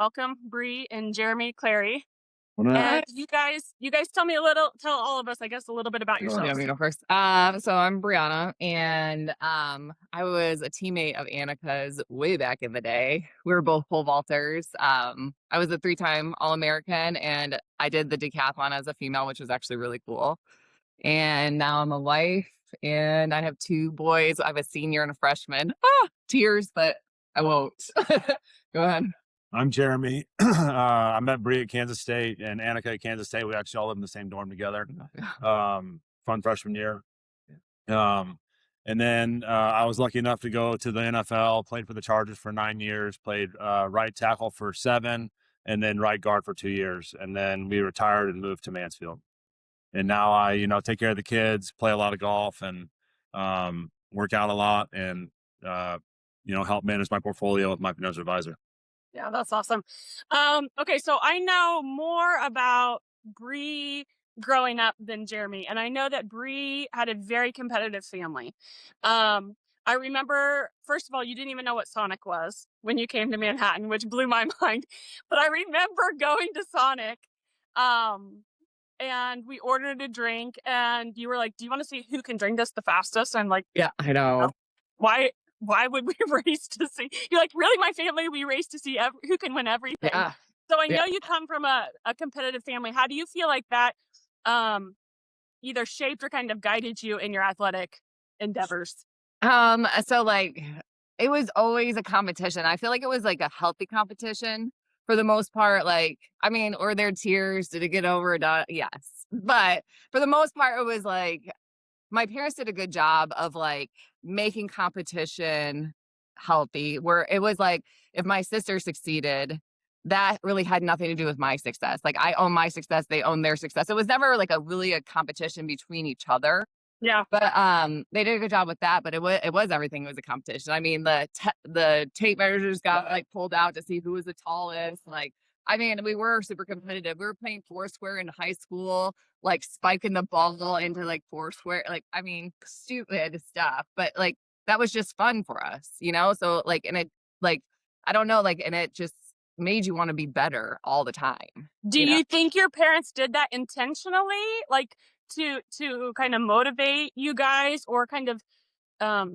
Welcome, Bree and Jeremy, Clary. Alright. And you guys tell all of us, I guess, a little bit about You want yourselves. me to go first? So I'm Brianna, and I was a teammate of Annika's way back in the day. We were both pole vaulters. I was a three-time All-American, and I did the decathlon as a female, which was actually really cool. And now I'm a wife, and I have two boys. I have a senior and a freshman. Tears, but I won't. Go ahead. I'm Jeremy. I met Bree at Kansas State and Annika at Kansas State. We actually all lived in the same dorm together. Fun freshman year. And then I was lucky enough to go to the NFL, played for the Chargers for 9 years, played right tackle for 7, and then right guard for 2 years. And then we retired and moved to Mansfield. And now I, take care of the kids, play a lot of golf, and work out a lot, and help manage my portfolio with my financial advisor. Yeah, that's awesome. Okay, so I know more about Bree growing up than Jeremy, and I know that Bree had a very competitive family. I remember, first of all, you didn't even know what Sonic was when you came to Manhattan, which blew my mind. But I remember going to Sonic, and we ordered a drink, and you were like, "Do you want to see who can drink this the fastest?" I'm like, Yeah, I know. why would we race to see? You're like, really? My family, we race to see who can win everything. Yeah. So I know Yeah. you come from a competitive family. How do you feel like that either shaped or kind of guided you in your athletic endeavors? So like it was always a competition. I feel like it was like a healthy competition for the most part. Like, I mean, were there tears? Did it get over? Yes. But for the most part, it was like my parents did a good job of like making competition healthy, where it was like if my sister succeeded, that really had nothing to do with my success. Like I own my success, they own their success. It was never like really a competition between each other. Yeah. But they did a good job with that. But it was everything. It was a competition. I mean, the tape measures got like pulled out to see who was the tallest. Like, I mean, we were super competitive. We were playing foursquare in high school, like spiking the ball into like foursquare. Like, I mean, stupid stuff. But like that was just fun for us, So like, and it like I don't know, like, and it just made you want to be better all the time. Do you think your parents did that intentionally, like to kind of motivate you guys, or kind of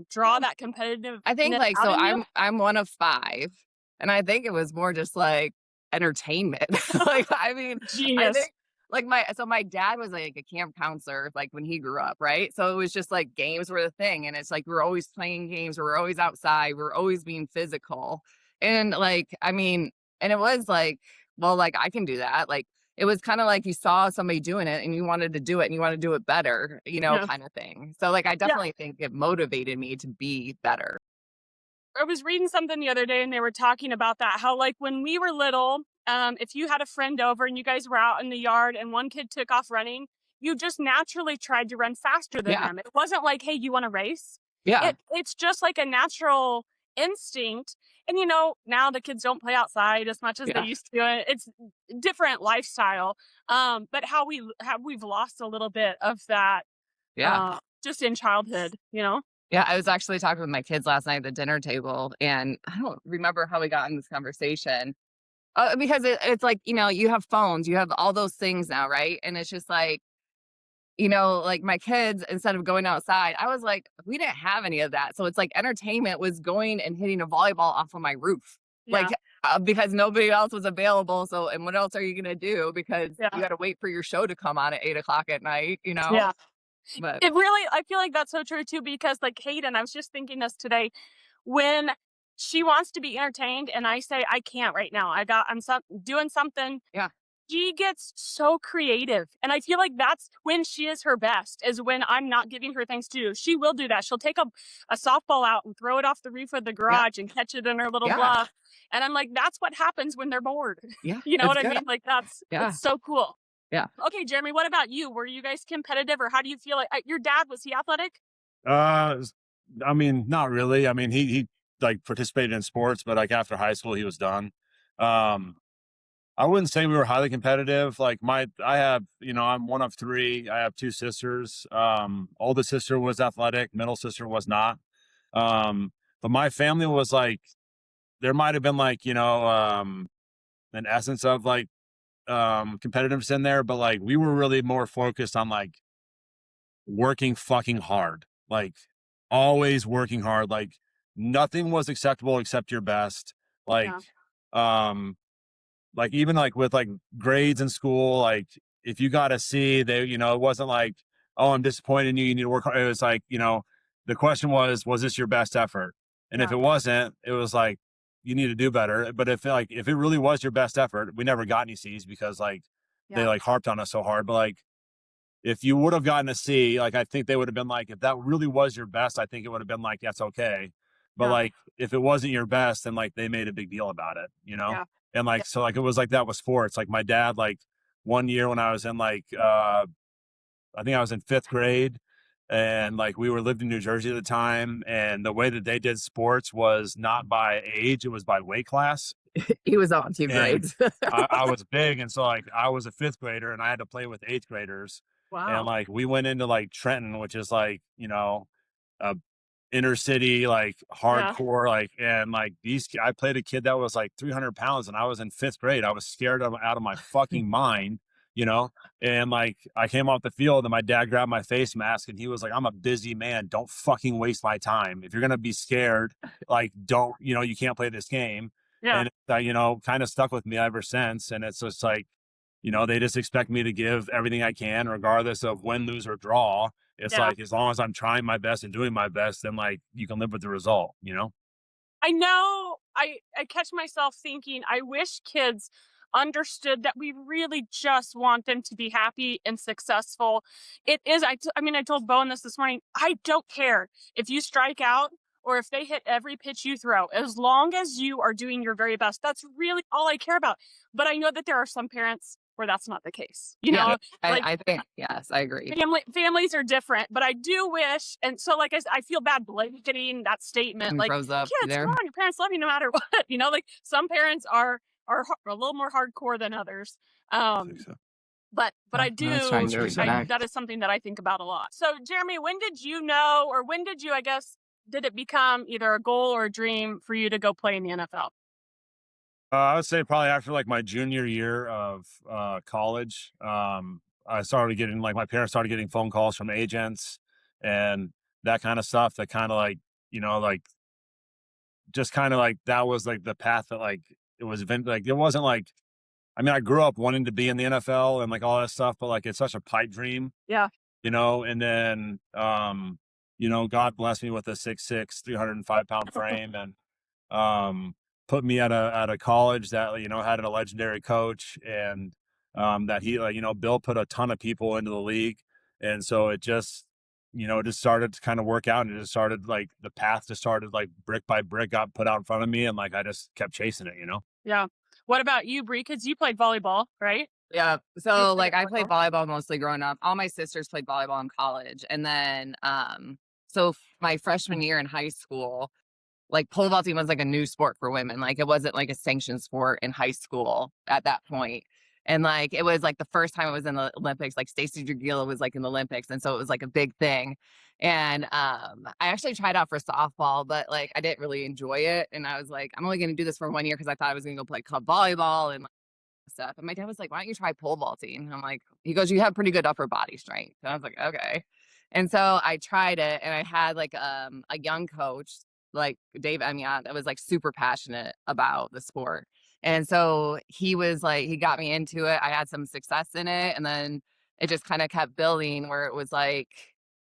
draw that competitive? I think like so I'm one of 5, and I think it was more just like entertainment. Like I mean, I Genius. think like my dad was like a camp counselor like when he grew up, right? So it was just like games were the thing, and it's like we're always playing games, we're always outside, we're always being physical. And like I mean, and it was like, well, like I can do that. Like it was kind of like you saw somebody doing it and you wanted to do it and you want to do it better, Yeah. kind of thing. So like I Yeah. definitely think it motivated me to be better. I was reading something the other day, and they were talking about that, how like when we were little, if you had a friend over and you guys were out in the yard and one kid took off running, you just naturally tried to run faster than Yeah. them. It wasn't like, hey, you want to race? Yeah. It's just like a natural instinct. And now the kids don't play outside as much as they Yeah. used to. It's different lifestyle. But how we've lost a little bit of that Yeah. just in childhood, Yeah. I was actually talking with my kids last night at the dinner table, and I don't remember how we got in this conversation. Because it's like, you have phones, you have all those things now, right? And it's just like, like my kids, instead of going outside, I was like, we didn't have any of that. So it's like entertainment was going and hitting a volleyball off of my roof. Yeah. Like, because nobody else was available. So, and what else are you going to do? Because Yeah. you got to wait for your show to come on at 8 o'clock at night, Yeah. But I feel like that's so true too, because like Hayden, I was just thinking this today, when she wants to be entertained and I say, I can't right now, I'm doing something. Yeah. She gets so creative. And I feel like that's when she is her best, is when I'm not giving her things to do. She will do that. She'll take a softball out and throw it off the roof of the garage and catch it in her little glove. And I'm like, that's what happens when they're bored. Yeah. You know what I mean? Like it's so cool. Yeah. Okay, Jeremy, what about you? Were you guys competitive, or how do you feel like your dad, was he athletic? I mean, not really. I mean, he like participated in sports, but like after high school, he was done. I wouldn't say we were highly competitive. Like I'm one of 3. I have 2 sisters. Oldest sister was athletic. Middle sister was not. But my family was like, there might've been like, an essence of like competitiveness in there, but like we were really more focused on like working fucking hard, like always working hard. Like nothing was acceptable except your best. Like, Yeah. um, like even like with like grades in school, like if you got a C, they, you know, it wasn't like, oh, I'm disappointed in you. You need to work hard. It was like, you know, the question was this your best effort? And if Yeah. it wasn't, it was like, you need to do better. But if it really was your best effort, we never got any C's because like they Yeah. like harped on us so hard. But like if you would have gotten a C, like I think they would have been like, if that really was your best, I think it would have been like, that's okay. But Yeah. like if it wasn't your best, then like they made a big deal about it, you know? Yeah. And like so like it was like that with sports. Like my dad, like one year when I was in like I think I was in 5th grade and like we were lived in New Jersey at the time. And the way that they did sports was not by age, it was by weight class. He was on team And grades. I was big. And so like I was a 5th grader and I had to play with 8th graders. And Wow. like we went into like Trenton, which is like, you know, a inner city, like Yeah. hardcore, like, and like I played a kid that was like 300 pounds and I was in 5th grade. I was scared out of my fucking mind, you know? And like, I came off the field and my dad grabbed my face mask and he was like, I'm a busy man. Don't fucking waste my time. If you're going to be scared, like, don't, you know, you can't play this game. Yeah. And, you know, kind of stuck with me ever since. And it's just like, you know, they just expect me to give everything I can, regardless of win, lose, or draw. It's Yeah. like, as long as I'm trying my best and doing my best, then like you can live with the result, you know? I know I catch myself thinking, I wish kids understood that we really just want them to be happy and successful. It is, I mean, I told Bowen this morning. I don't care if you strike out or if they hit every pitch you throw, as long as you are doing your very best. That's really all I care about. But I know that there are some parents where that's not the case. You Yeah, know, like I think, yes, I agree. families are different, but I do wish, and so like I feel bad blanketing that statement. And Like, grows up kids, come there. on, your parents love you no matter what. You know, like some parents are a little more hardcore than others. I think Um, so. but I I was trying do. to That's reconnect. That is something that I think about a lot. So, Jeremy, when did you know, or when did you, I guess, did it become either a goal or a dream for you to go play in the NFL? I would say probably after like my junior year of college, I started getting like my parents started getting phone calls from agents and that kind of stuff that kind of like, you know, like just kind of like that was like the path that like like it wasn't like I mean, I grew up wanting to be in the NFL and like all that stuff, but like it's such a pipe dream, Yeah. you know, and then you know, God blessed me with a 6'6", 305-pound frame and um put me at a college that, you know, had a legendary coach and that he like, you know, Bill put a ton of people into the league. And so it just, you know, it just started to kind of work out and it just started like the path just started like brick by brick got put out in front of me and like I just kept chasing it, you know. Yeah. What about you, Bree? Because you played volleyball, right? Yeah. You So played like I played volleyball. volleyball mostly growing up. All my sisters played volleyball in college. And then my freshman year in high school, like pole vaulting was like a new sport for women. Like it wasn't like a sanctioned sport in high school at that point. And like it was like the first time it was in the Olympics. Like Stacy Dragila was like in the Olympics, and so it was like a big thing. And I actually tried out for softball, but like I didn't really enjoy it. And I was like, I'm only going to do this for 1 year because I thought I was going to go play club volleyball and stuff. And my dad was like, why don't you try pole vaulting? And I'm like, he goes, you have pretty good upper body strength. And I was like, okay. And so I tried it and I had like a young coach, like Dave Emiot, that was like super passionate about the sport. And so he was like, he got me into it. I had some success in it. And then it just kind of kept building where it was like,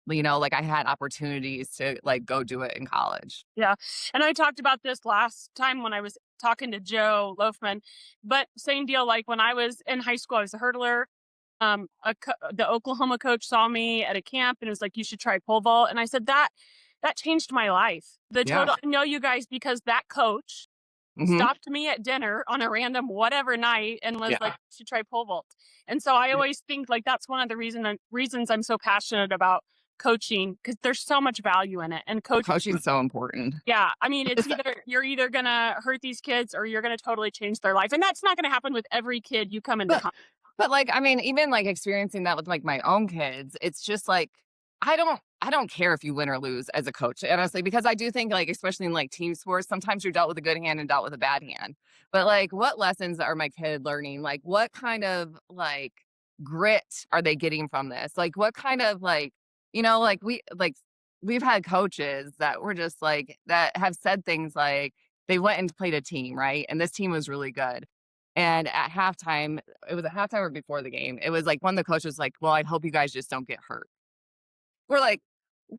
you know, like I had opportunities to like go do it in college. Yeah. And I talked about this last time when I was talking to Joe Loafman, but same deal. Like when I was in high school, I was a hurdler. The Oklahoma coach saw me at a camp and was like, you should try pole vault. And I said, that changed my life. Yeah. I know you guys because that coach Hmm. stopped me at dinner on a random whatever night and was Yeah. like, you should try pole vault. And so I always think like that's one of the reasons I'm so passionate about coaching, because there's so much value in it. And Coaching's so important. yeah, I mean, it's you're either gonna hurt these kids or you're gonna totally change their life, and that's not gonna happen with every kid you come into But contact. But, like, I mean, even, like, experiencing that with, like, my own kids, it's just, like, I don't I don't care if you win or lose as a coach, honestly, because I do think, like, especially in like team sports, sometimes you're dealt with a good hand and dealt with a bad hand. But like, what lessons are my kid learning? Like, what kind of like grit are they getting from this? Like, what kind of like, like we've had coaches that were just like that have said things like they went and played a team, right? And this team was really good. And at halftime, it was at halftime or before the game. It was like one of the coaches was like, "Well, I hope you guys just don't get hurt." We're like,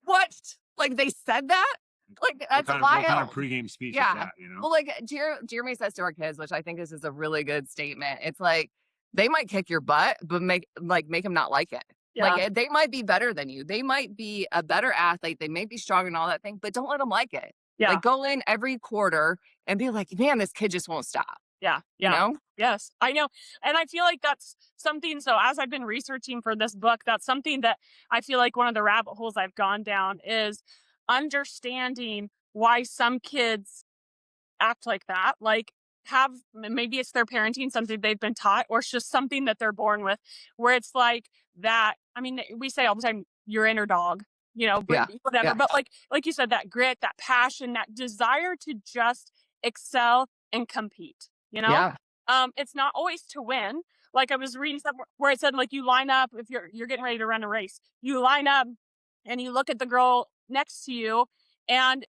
"What?" Like, they said that? Like, that's What kind of wild. pregame speech is Yeah. that, Well, like, Jeremy says to our kids, which I think this is a really good statement. It's like, they might kick your butt, but make them not like it. Like, Yeah. they might be better than you. They might be a better athlete. They may be strong and all that thing, but don't let them like it. Yeah. Like, go in every quarter and be like, "Man, this kid just won't stop." Yeah. You Yeah. know? Yes, I know. And I feel like that's something. So, as I've been researching for this book, that's something that I feel like one of the rabbit holes I've gone down is understanding why some kids act like that. Like, maybe it's their parenting, something they've been taught, or it's just something that they're born with, where it's like that. I mean, we say all the time, your inner dog, Yeah. whatever. Yeah. But like you said, that grit, that passion, that desire to just excel and compete, Yeah. it's not always to win. Like, I was reading somewhere where it said, like, you line up, if you're getting ready to run a race, you line up and you look at the girl next to you, and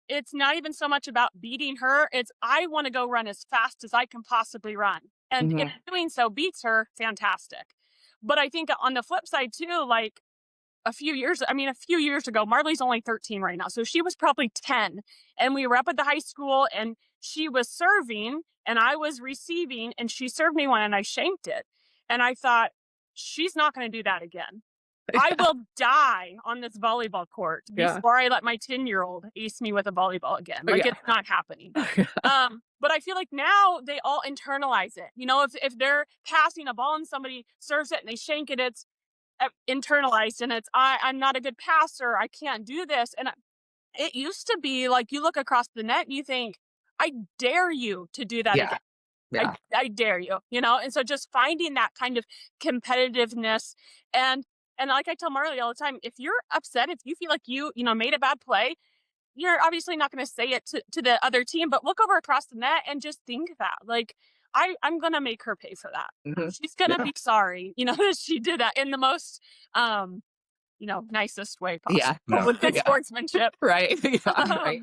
it's not even so much about beating her. It's, I want to go run as fast as I can possibly run. And if doing so beats her, fantastic. But I think on the flip side too, like, a few years ago, Marley's only 13 right now. So she was probably 10. And we were up at the high school and she was serving and I was receiving, and she served me one and I shanked it. And I thought, she's not going to do that again. I will die on this volleyball court before I let my 10-year-old ace me with a volleyball again. Like, it's not happening. But I feel like now they all internalize it. If they're passing a ball and somebody serves it and they shank it, it's internalized, and it's, I'm not a good passer. I can't do this. And it used to be like, you look across the net and you think, I dare you to do that again. Yeah. I dare you, And so just finding that kind of competitiveness, and like I tell Marley all the time, if you're upset, if you feel like you made a bad play, you're obviously not going to say it to the other team, but look over across the net and just think that, like, I'm going to make her pay for that. She's going to be sorry, that she did that in the most, nicest way possible. Yeah. With good sportsmanship. Right. Yeah, right.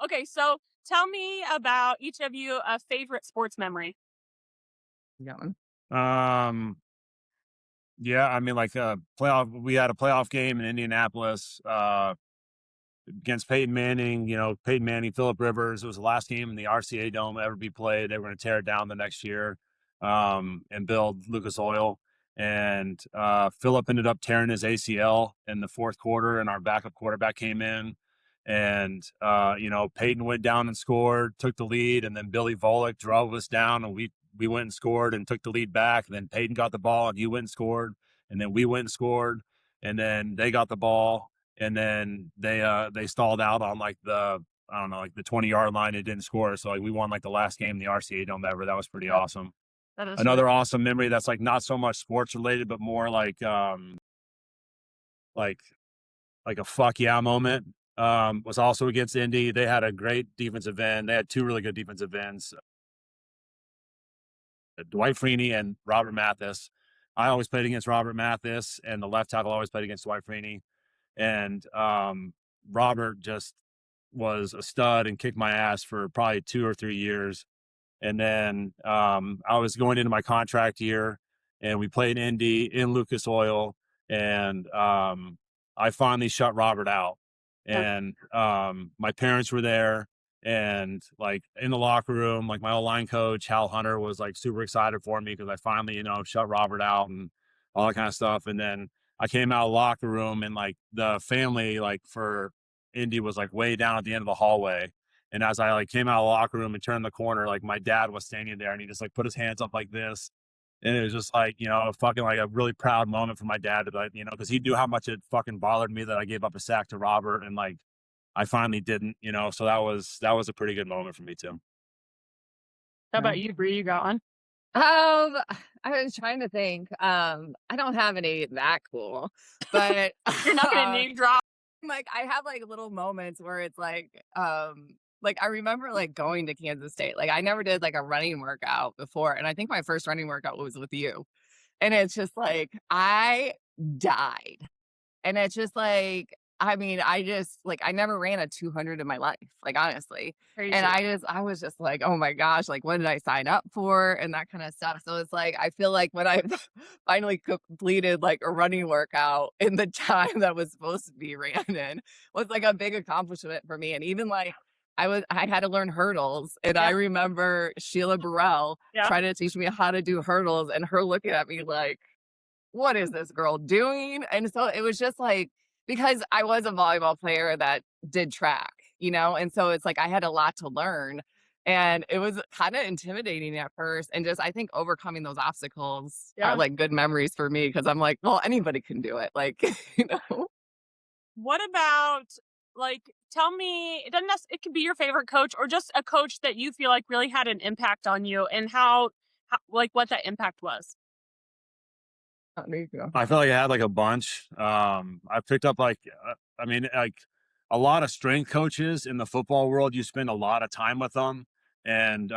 Okay. So tell me about each of you a favorite sports memory. Yeah. Yeah, I mean, like playoff. We had a playoff game in Indianapolis against Peyton Manning. Peyton Manning, Phillip Rivers. It was the last game in the RCA Dome ever be played. They were going to tear it down the next year and build Lucas Oil. And Phillip ended up tearing his ACL in the fourth quarter, and our backup quarterback came in. And Peyton went down and scored, took the lead, and then Billy Volek drove us down, and we went and scored and took the lead back. And then Peyton got the ball and you went and scored. And then we went and scored. And then they got the ball. And then they stalled out on like the 20-yard line. It didn't score. So like we won like the last game in the RCA Dome ever. That was pretty awesome. That is Another awesome memory that's like not so much sports related, but more like a fuck yeah moment. Was also against Indy. They had a great defensive end. They had two really good defensive ends. Dwight Freeney and Robert Mathis. I always played against Robert Mathis, and the left tackle always played against Dwight Freeney. And Robert just was a stud and kicked my ass for probably 2 or 3 years. And then I was going into my contract year, and we played Indy in Lucas Oil, and I finally shut Robert out. And my parents were there, and like in the locker room, like my O-line coach, Hal Hunter, was like super excited for me because I finally, shut Robert out and all that kind of stuff. And then I came out of the locker room, and like the family, like for Indy, was like way down at the end of the hallway. And as I like came out of the locker room and turned the corner, like my dad was standing there, and he just like put his hands up like this. And it was just like, fucking like a really proud moment for my dad to like, because he knew how much it fucking bothered me that I gave up a sack to Robert, and like I finally didn't, so that was a pretty good moment for me too. How about you, Bree? You got one? I was trying to think. I don't have any that cool, but You're not gonna name drop. like I have like little moments where it's like I remember like going to Kansas State. Like I never did like a running workout before. And I think my first running workout was with you. And it's just like I died. And it's just like, I mean, I just like I never ran a 200 in my life, like honestly. And Crazy. I was just like, oh my gosh, like what did I sign up for and that kind of stuff. So it's like I feel like when I finally completed like a running workout in the time that was supposed to be ran in was like a big accomplishment for me. And even like I had to learn hurdles. And I Yeah. remember Sheila Burrell Yeah. trying to teach me how to do hurdles and her looking at me like, what is this girl doing? And so it was just like, because I was a volleyball player that did track, you know? And so it's like I had a lot to learn. And it was kind of intimidating at first. And just I think overcoming those obstacles are Yeah. like good memories for me because I'm like, well, anybody can do it. Like, you know. What about, like, tell me, it could be your favorite coach or just a coach that you feel like really had an impact on you and how like what that impact was. Oh, there you go. I feel like I had like a bunch. I picked up like, I mean, like a lot of strength coaches in the football world. You spend a lot of time with them, and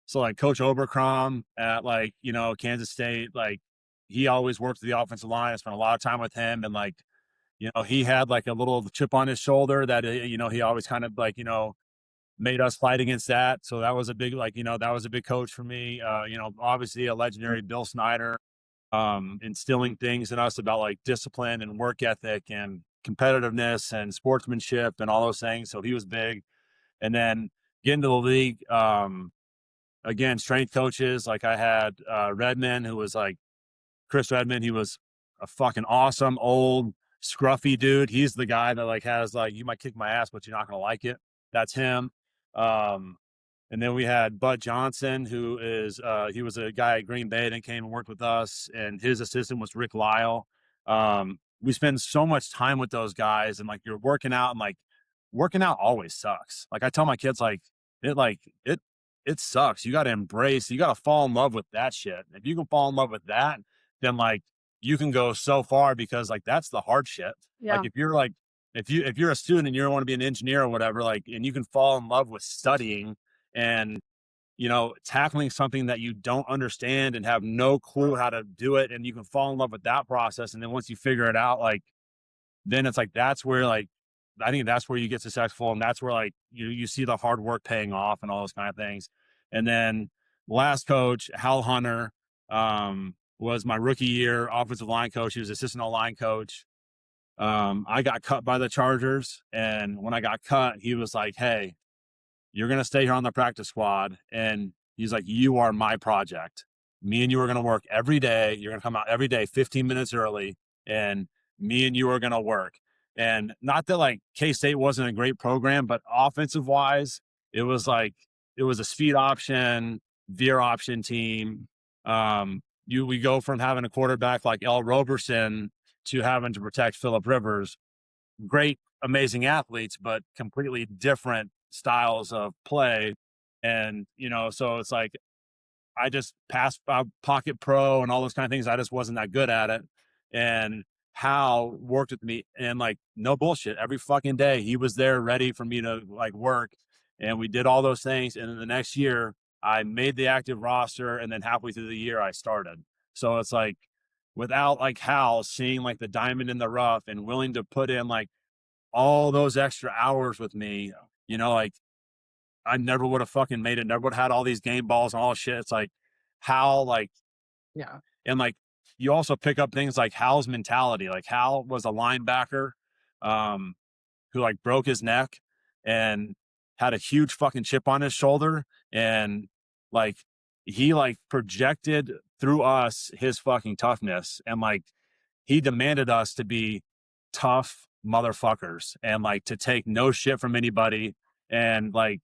so like Coach Obercrom at like Kansas State, like he always worked the offensive line. I spent a lot of time with him, and like he had like a little chip on his shoulder that he always kind of like made us fight against that. So that was a big like that was a big coach for me. Obviously a legendary Bill Snyder instilling things in us about like discipline and work ethic and competitiveness and sportsmanship and all those things. So he was big. And then getting to the league, again, strength coaches. Like I had Redmond, who was like Chris Redmond. He was a fucking awesome old scruffy dude. He's the guy that like has like, you might kick my ass, but you're not gonna like it. That's him. Um, and then we had Bud Johnson, who is he was a guy at Green Bay that came and worked with us, and his assistant was Rick Lyle. We spend so much time with those guys, and like you're working out, and like working out always sucks. Like I tell my kids, like it sucks. You got to embrace. You got to fall in love with that shit. If you can fall in love with that, then like you can go so far because like that's the hard shit. Like Yeah. if you're like if you're a student and you don't want to be an engineer or whatever, like and you can fall in love with studying and tackling something that you don't understand and have no clue how to do it, and you can fall in love with that process, and then once you figure it out, like then it's like that's where like I think that's where you get successful, and that's where like you see the hard work paying off and all those kind of things. And then last coach Hal Hunter was my rookie year offensive line coach. He was assistant line coach. I got cut by the Chargers, and when I got cut, he was like, hey, you're going to stay here on the practice squad. And he's like, you are my project. Me and you are going to work every day. You're going to come out every day, 15 minutes early. And me and you are going to work. And not that like K-State wasn't a great program, but offensive wise, it was a speed option, veer option team. We go from having a quarterback like L. Roberson to having to protect Phillip Rivers. Great, amazing athletes, but completely different styles of play. And, so it's like I just passed pocket pro and all those kind of things. I just wasn't that good at it. And Hal worked with me and like, no bullshit. Every fucking day he was there ready for me to like work. And we did all those things. And then the next year I made the active roster. And then halfway through the year I started. So it's like, without like Hal seeing like the diamond in the rough and willing to put in like all those extra hours with me, like I never would have fucking made it, never would have had all these game balls and all shit. It's like Hal, like, Yeah. and like you also pick up things like Hal's mentality. Like Hal was a linebacker um, who like broke his neck and had a huge fucking chip on his shoulder. And like he like projected through us his fucking toughness. And like he demanded us to be tough motherfuckers and like to take no shit from anybody. And like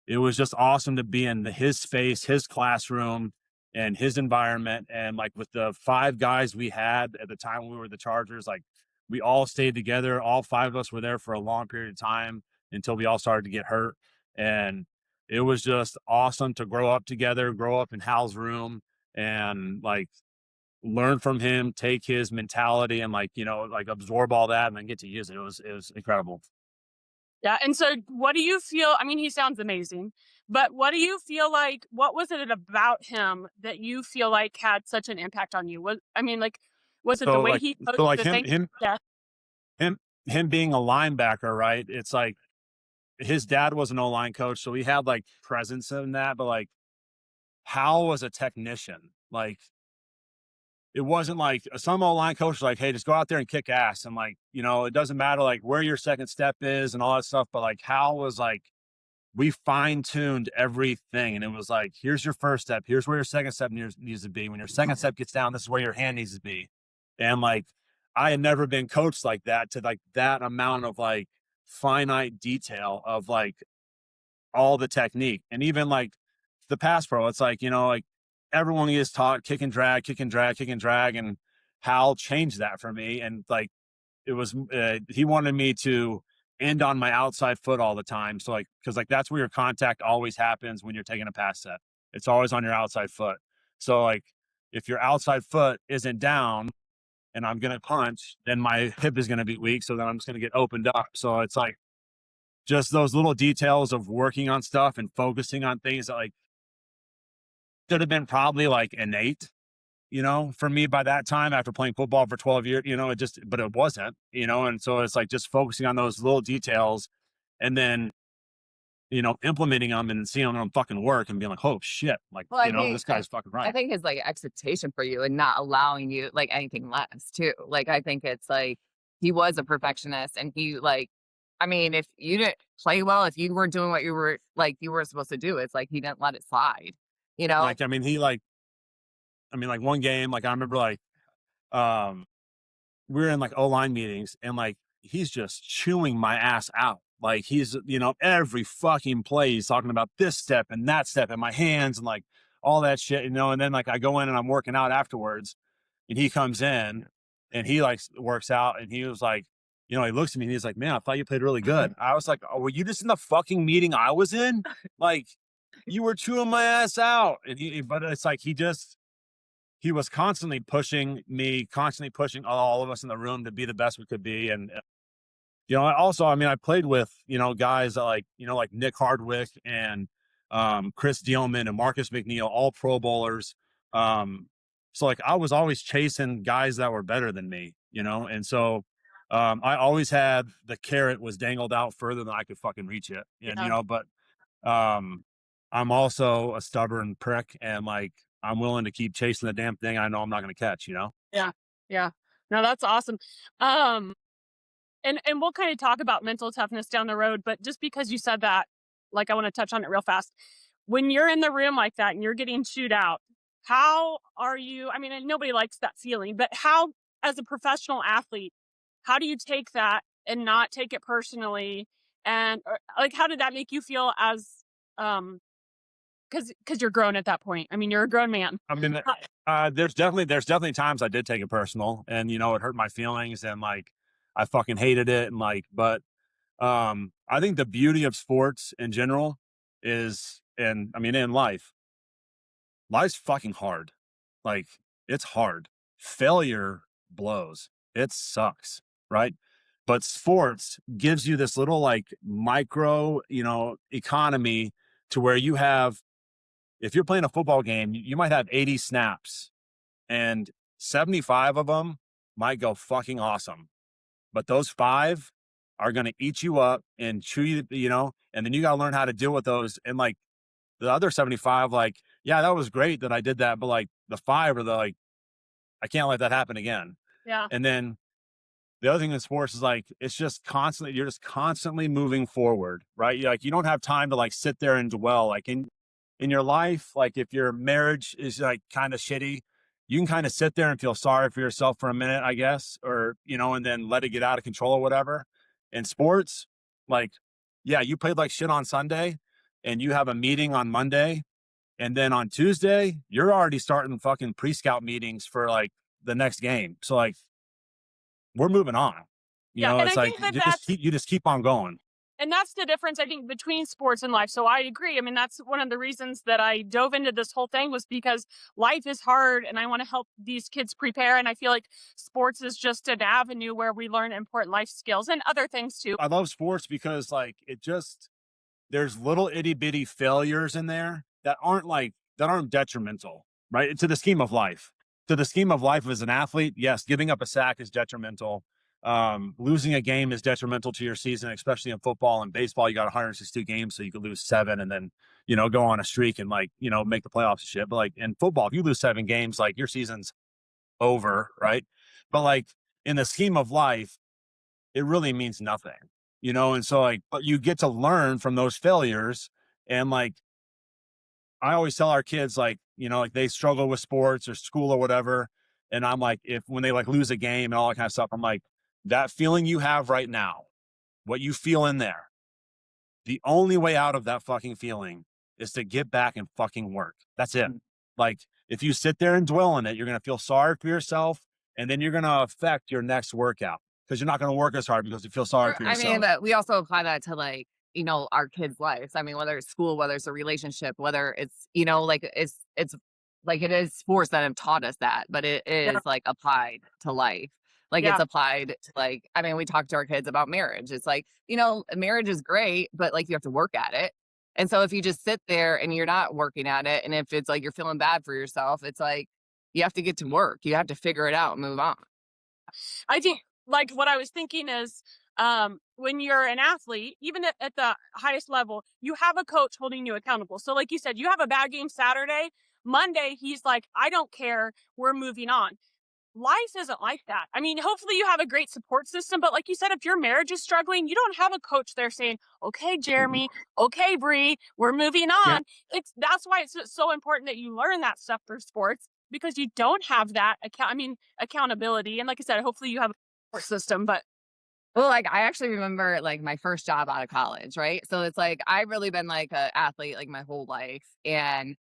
it was just awesome to be in his space, his classroom, and his environment. And like with the 5 guys we had at the time when we were the Chargers, like we all stayed together. All 5 of us were there for a long period of time until we all started to get hurt. And it was just awesome to grow up together, grow up in Hal's room, and like learn from him, take his mentality, and like like absorb all that, and then get to use it. It was incredible. Yeah. And so what do you feel? I mean, he sounds amazing, but what do you feel like? What was it about him that you feel like had such an impact on you? Was it the So way like he so coached like the thing? Yeah. him him being a linebacker, right? It's like his dad was an O-line coach, so he had like presence in that, but like Hal was a technician. Like it wasn't like some O-line coach was like, hey, just go out there and kick ass. And like, it doesn't matter like where your second step is and all that stuff. But like Hal was like, we fine-tuned everything. And it was like, here's your first step. Here's where your second step needs to be. When your second step gets down, this is where your hand needs to be. And like, I had never been coached like that, to like that amount of like finite detail of like all the technique. And even like the pass pro, it's like, like everyone is taught kick and drag, kick and drag, kick and drag. And Hal changed that for me. And like, it was, he wanted me to end on my outside foot all the time. So like, cause like, that's where your contact always happens when you're taking a pass set. It's always on your outside foot. So like, if your outside foot isn't down and I'm going to punch, then my hip is going to be weak. So then I'm just going to get opened up. So it's like, just those little details of working on stuff and focusing on things that like should have been probably like innate, for me by that time after playing football for 12 years, but it wasn't, and so it's like just focusing on those little details and then, implementing them and seeing them fucking work and being like, oh shit, like, Well, I this think guy's fucking I right. think his like expectation for you and not allowing you like anything less too. Like I think it's like he was a perfectionist and he like I mean, if you didn't play well, if you weren't doing what you were supposed to do, it's like he didn't let it slide. You know? Like, like one game, like I remember like, um, we were in like O-line meetings and like he's just chewing my ass out. Like he's, every fucking play he's talking about this step and that step and my hands and like all that shit, and then like I go in and I'm working out afterwards and he comes in and he like works out and he was like, he looks at me and he's like, man, I thought you played really good. I was like, oh, were you just in the fucking meeting I was in? Like you were chewing my ass out. But it's like, he was constantly pushing me, constantly pushing all of us in the room to be the best we could be. And, also, I mean, I played with, guys that like Nick Hardwick and Chris Dealman and Marcus McNeil, all Pro Bowlers. So like I was always chasing guys that were better than me, and so I always had the carrot was dangled out further than I could fucking reach it. And, Yeah. but um, I'm also a stubborn prick and like I'm willing to keep chasing the damn thing I know I'm not going to catch. Yeah. Yeah. No, that's awesome. Um, and we'll kind of talk about mental toughness down the road, but just because you said that, like I want to touch on it real fast. When you're in the room like that and you're getting chewed out, how are you? I mean, and nobody likes that feeling, but how, as a professional athlete, how do you take that and not take it personally? And like, how did that make you feel as, um, because you're grown at that point. I mean, you're a grown man. I mean, there's definitely times I did take it personal and, it hurt my feelings and like, I fucking hated it. And like, but, I think the beauty of sports in general is, and I mean, in life's fucking hard. Like it's hard. Failure blows. It sucks. Right. But sports gives you this little like micro, economy to where you have, if you're playing a football game, you might have 80 snaps and 75 of them might go fucking awesome. But those 5 are going to eat you up and chew you, and then you got to learn how to deal with those. And like the other 75, like, yeah, that was great that I did that. But like the 5 are the like, I can't let that happen again. Yeah. And then the other thing in sports is like, you're just constantly moving forward, right? Like you don't have time to like sit there and dwell. Like in your life, like if your marriage is like kind of shitty, you can kind of sit there and feel sorry for yourself for a minute, I guess, or, and then let it get out of control or whatever. In sports, like, yeah, you played like shit on Sunday and you have a meeting on Monday. And then on Tuesday, you're already starting fucking pre-scout meetings for like the next game. So like, we're moving on. Yeah. And It's I like, think that that's you just keep on going. And that's the difference, I think, between sports and life. So I agree. I mean, that's one of the reasons that I dove into this whole thing, was because life is hard and I want to help these kids prepare. And I feel like sports is just an avenue where we learn important life skills and other things too. I love sports because like there's little itty bitty failures in there that aren't detrimental, right? To the scheme of life. To the scheme of life as an athlete, yes, giving up a sack is detrimental. Losing a game is detrimental to your season, especially in football and baseball. You got 162 games, so you could lose 7 and then, go on a streak and like, make the playoffs and shit. But like in football, if you lose 7 games, like your season's over, right? But like in the scheme of life, it really means nothing, and so like, but you get to learn from those failures. And like I always tell our kids, like, like they struggle with sports or school or whatever, and I'm like, if when they like lose a game and all that kind of stuff, I'm like, that feeling you have right now, what you feel in there, the only way out of that fucking feeling is to get back and fucking work. That's it. Like if you sit there and dwell on it, you're going to feel sorry for yourself, and then you're going to affect your next workout because you're not going to work as hard because you feel sorry for I yourself. mean, we also apply that to like, our kids' lives. I mean, whether it's school, whether it's a relationship, whether it's, like it's like it is sports that have taught us that, but it Yeah. is like applied to life. Like Yeah. it's applied to like, I mean, we talk to our kids about marriage. It's like, marriage is great, but like you have to work at it. And so if you just sit there and you're not working at it, and if it's like you're feeling bad for yourself, it's like you have to get to work. You have to figure it out and move on. I think, like, what I was thinking is, when you're an athlete, even at the highest level, you have a coach holding you accountable. So, like you said, you have a bad game Saturday. Monday, he's like, I don't care. We're moving on. Life isn't like that. I mean, hopefully you have a great support system, but like you said, if your marriage is struggling, you don't have a coach there saying, okay, Jeremy, okay, Bree, we're moving on. That's why it's so important that you learn that stuff through sports, because you don't have that accountability. And like I said, hopefully you have a support system, but Well, like I actually remember like my first job out of college, right? So it's like I've really been like an athlete like my whole life. And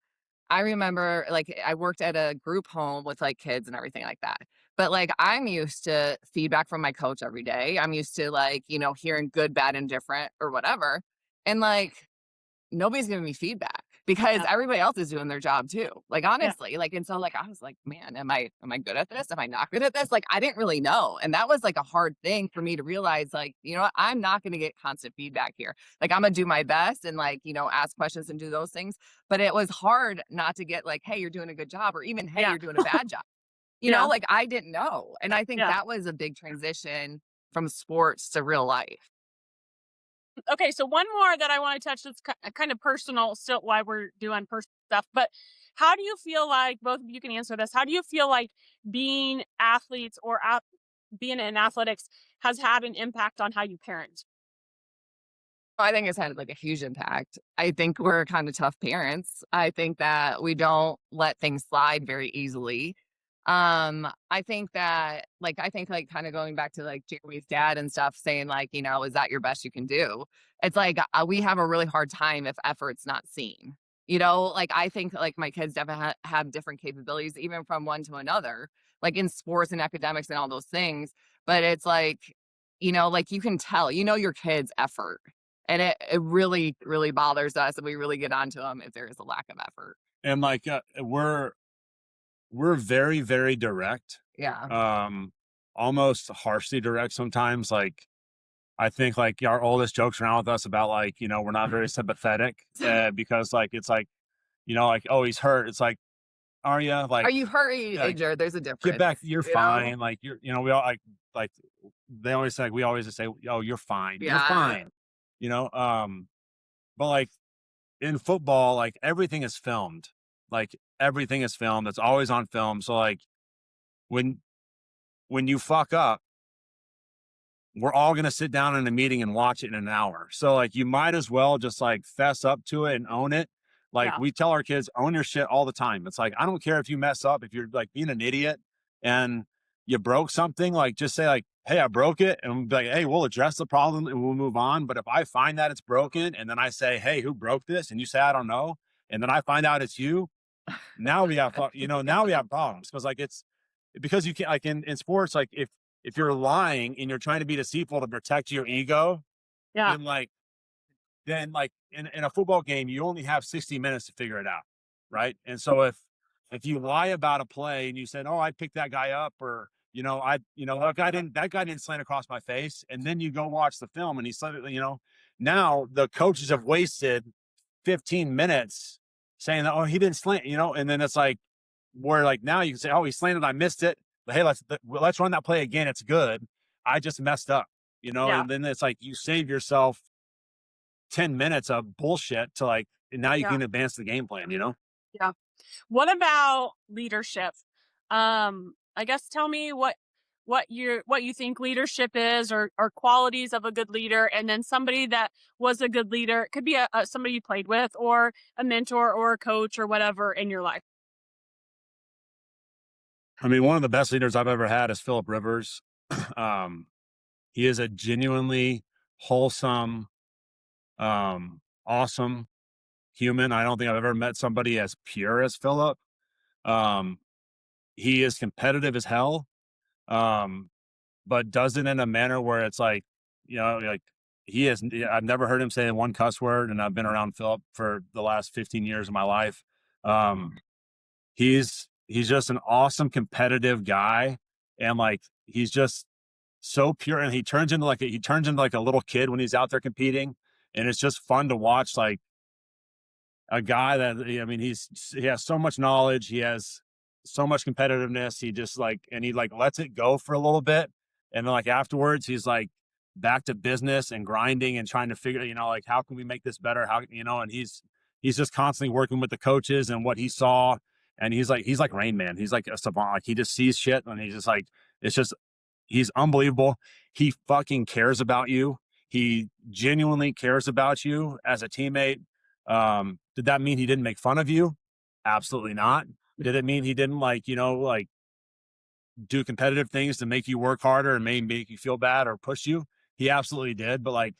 I remember like I worked at a group home with like kids and everything like that. But like I'm used to feedback from my coach every day. I'm used to like, hearing good, bad, and different or whatever. And like nobody's giving me feedback because yeah, everybody else is doing their job too. Like yeah, honestly, like and so like I was like, man, am I good at this? Am I not good at this? Like I didn't really know. And that was like a hard thing for me to realize, like, you know what, I'm not gonna get constant feedback here. Like I'm gonna do my best and like, ask questions and do those things. But it was hard not to get like, hey, you're doing a good job, or even hey, yeah, you're doing a bad job. yeah, Like I didn't know. And I think yeah. that was a big transition from sports to real life. Okay, so one more that I want to touch that's kind of personal, still why we're doing personal stuff. But how do you feel like, both of you can answer this? How do you feel like being athletes or being in athletics has had an impact on how you parent? I think it's had like a huge impact. I think we're kind of tough parents. I think that we don't let things slide very easily. I think that like kind of going back to like Jeremy's dad and stuff saying like, is that your best you can do? It's like we have a really hard time if effort's not seen. Like I think like my kids definitely have different capabilities even from one to another, like in sports and academics and all those things. But it's like, like you can tell, your kid's effort. And it really, really bothers us, and we really get onto them if there is a lack of effort. And like we're very, very direct, Yeah. almost harshly direct sometimes. Like I think like our oldest jokes around with us about like, we're not very sympathetic, because like it's like, like, oh, he's hurt. It's like, are you Are like, you hurt? Are you like injured? There's a get difference, back, you're you know? fine. Like you're, we all like they always say, like, we always just say, oh, you're fine, you're Yeah. fine, but like in football, like everything is filmed, like everything is filmed. It's always on film. So like when you fuck up, we're all going to sit down in a meeting and watch it in an hour. So like you might as well just like fess up to it and own it. Like Yeah, we tell our kids, own your shit all the time. It's like, I don't care if you mess up, if you're like being an idiot and you broke something, like just say like, hey, I broke it, and we'll be like, hey, we'll address the problem and we'll move on. But if I find that it's broken and then I say, hey, who broke this? And you say, I don't know. And then I find out it's you. Now we have, now we have problems. Cause like because you can't, like in sports, like if you're lying and you're trying to be deceitful to protect your ego, yeah, then like then like in a football game, you only have 60 minutes to figure it out. Right. And so if you lie about a play and you said, oh, I picked that guy up, or, that guy didn't slant across my face. And then you go watch the film and he slanted, now the coaches have wasted 15 minutes saying that, oh, he didn't slant, and then it's like, where like now you can say, oh, he slanted, I missed it. But hey, let's run that play again. It's good. I just messed up, Yeah. and then it's like you save yourself 10 minutes of bullshit to like, and now you can advance the game plan, Yeah. What about leadership? I guess tell me what you think leadership is, or qualities of a good leader, and then somebody that was a good leader. It could be somebody you played with, or a mentor, or a coach, or whatever in your life. I mean, one of the best leaders I've ever had is Philip Rivers. He is a genuinely wholesome, awesome human. I don't think I've ever met somebody as pure as Philip. He is competitive as hell, but does it in a manner where it's like, like I've never heard him say one cuss word, and I've been around Philip for the last 15 years of my life. He's just an awesome competitive guy, and like he's just so pure, and he turns into like a little kid when he's out there competing, and it's just fun to watch, like a guy that, I mean, he has so much knowledge, he has so much competitiveness, he just like, and he like lets it go for a little bit, and then like afterwards he's like back to business and grinding and trying to figure, like, how can we make this better, how, and he's just constantly working with the coaches and what he saw, and he's like Rain Man, he's like a savant, like he just sees shit, and he's just like, he's unbelievable. He fucking cares about you. He genuinely cares about you as a teammate. Did that mean he didn't make fun of you? Absolutely not. Did it mean he didn't like do competitive things to make you work harder and make you feel bad or push you? He absolutely did. But like,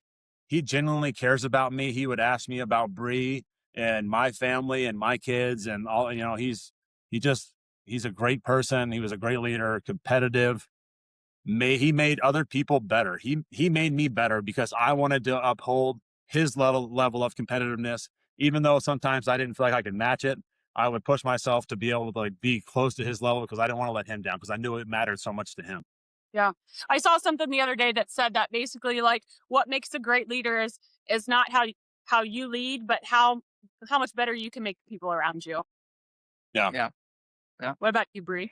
he genuinely cares about me. He would ask me about Bree and my family and my kids and all, he's a great person. He was a great leader, competitive. He made other people better. He made me better because I wanted to uphold his level of competitiveness, even though sometimes I didn't feel like I could match it. I would push myself to be able to like be close to his level because I didn't want to let him down, because I knew it mattered so much to him. Yeah. I saw something the other day that said that basically, like, what makes a great leader is not how you lead, but how much better you can make the people around you. Yeah. Yeah. What about you, Bree?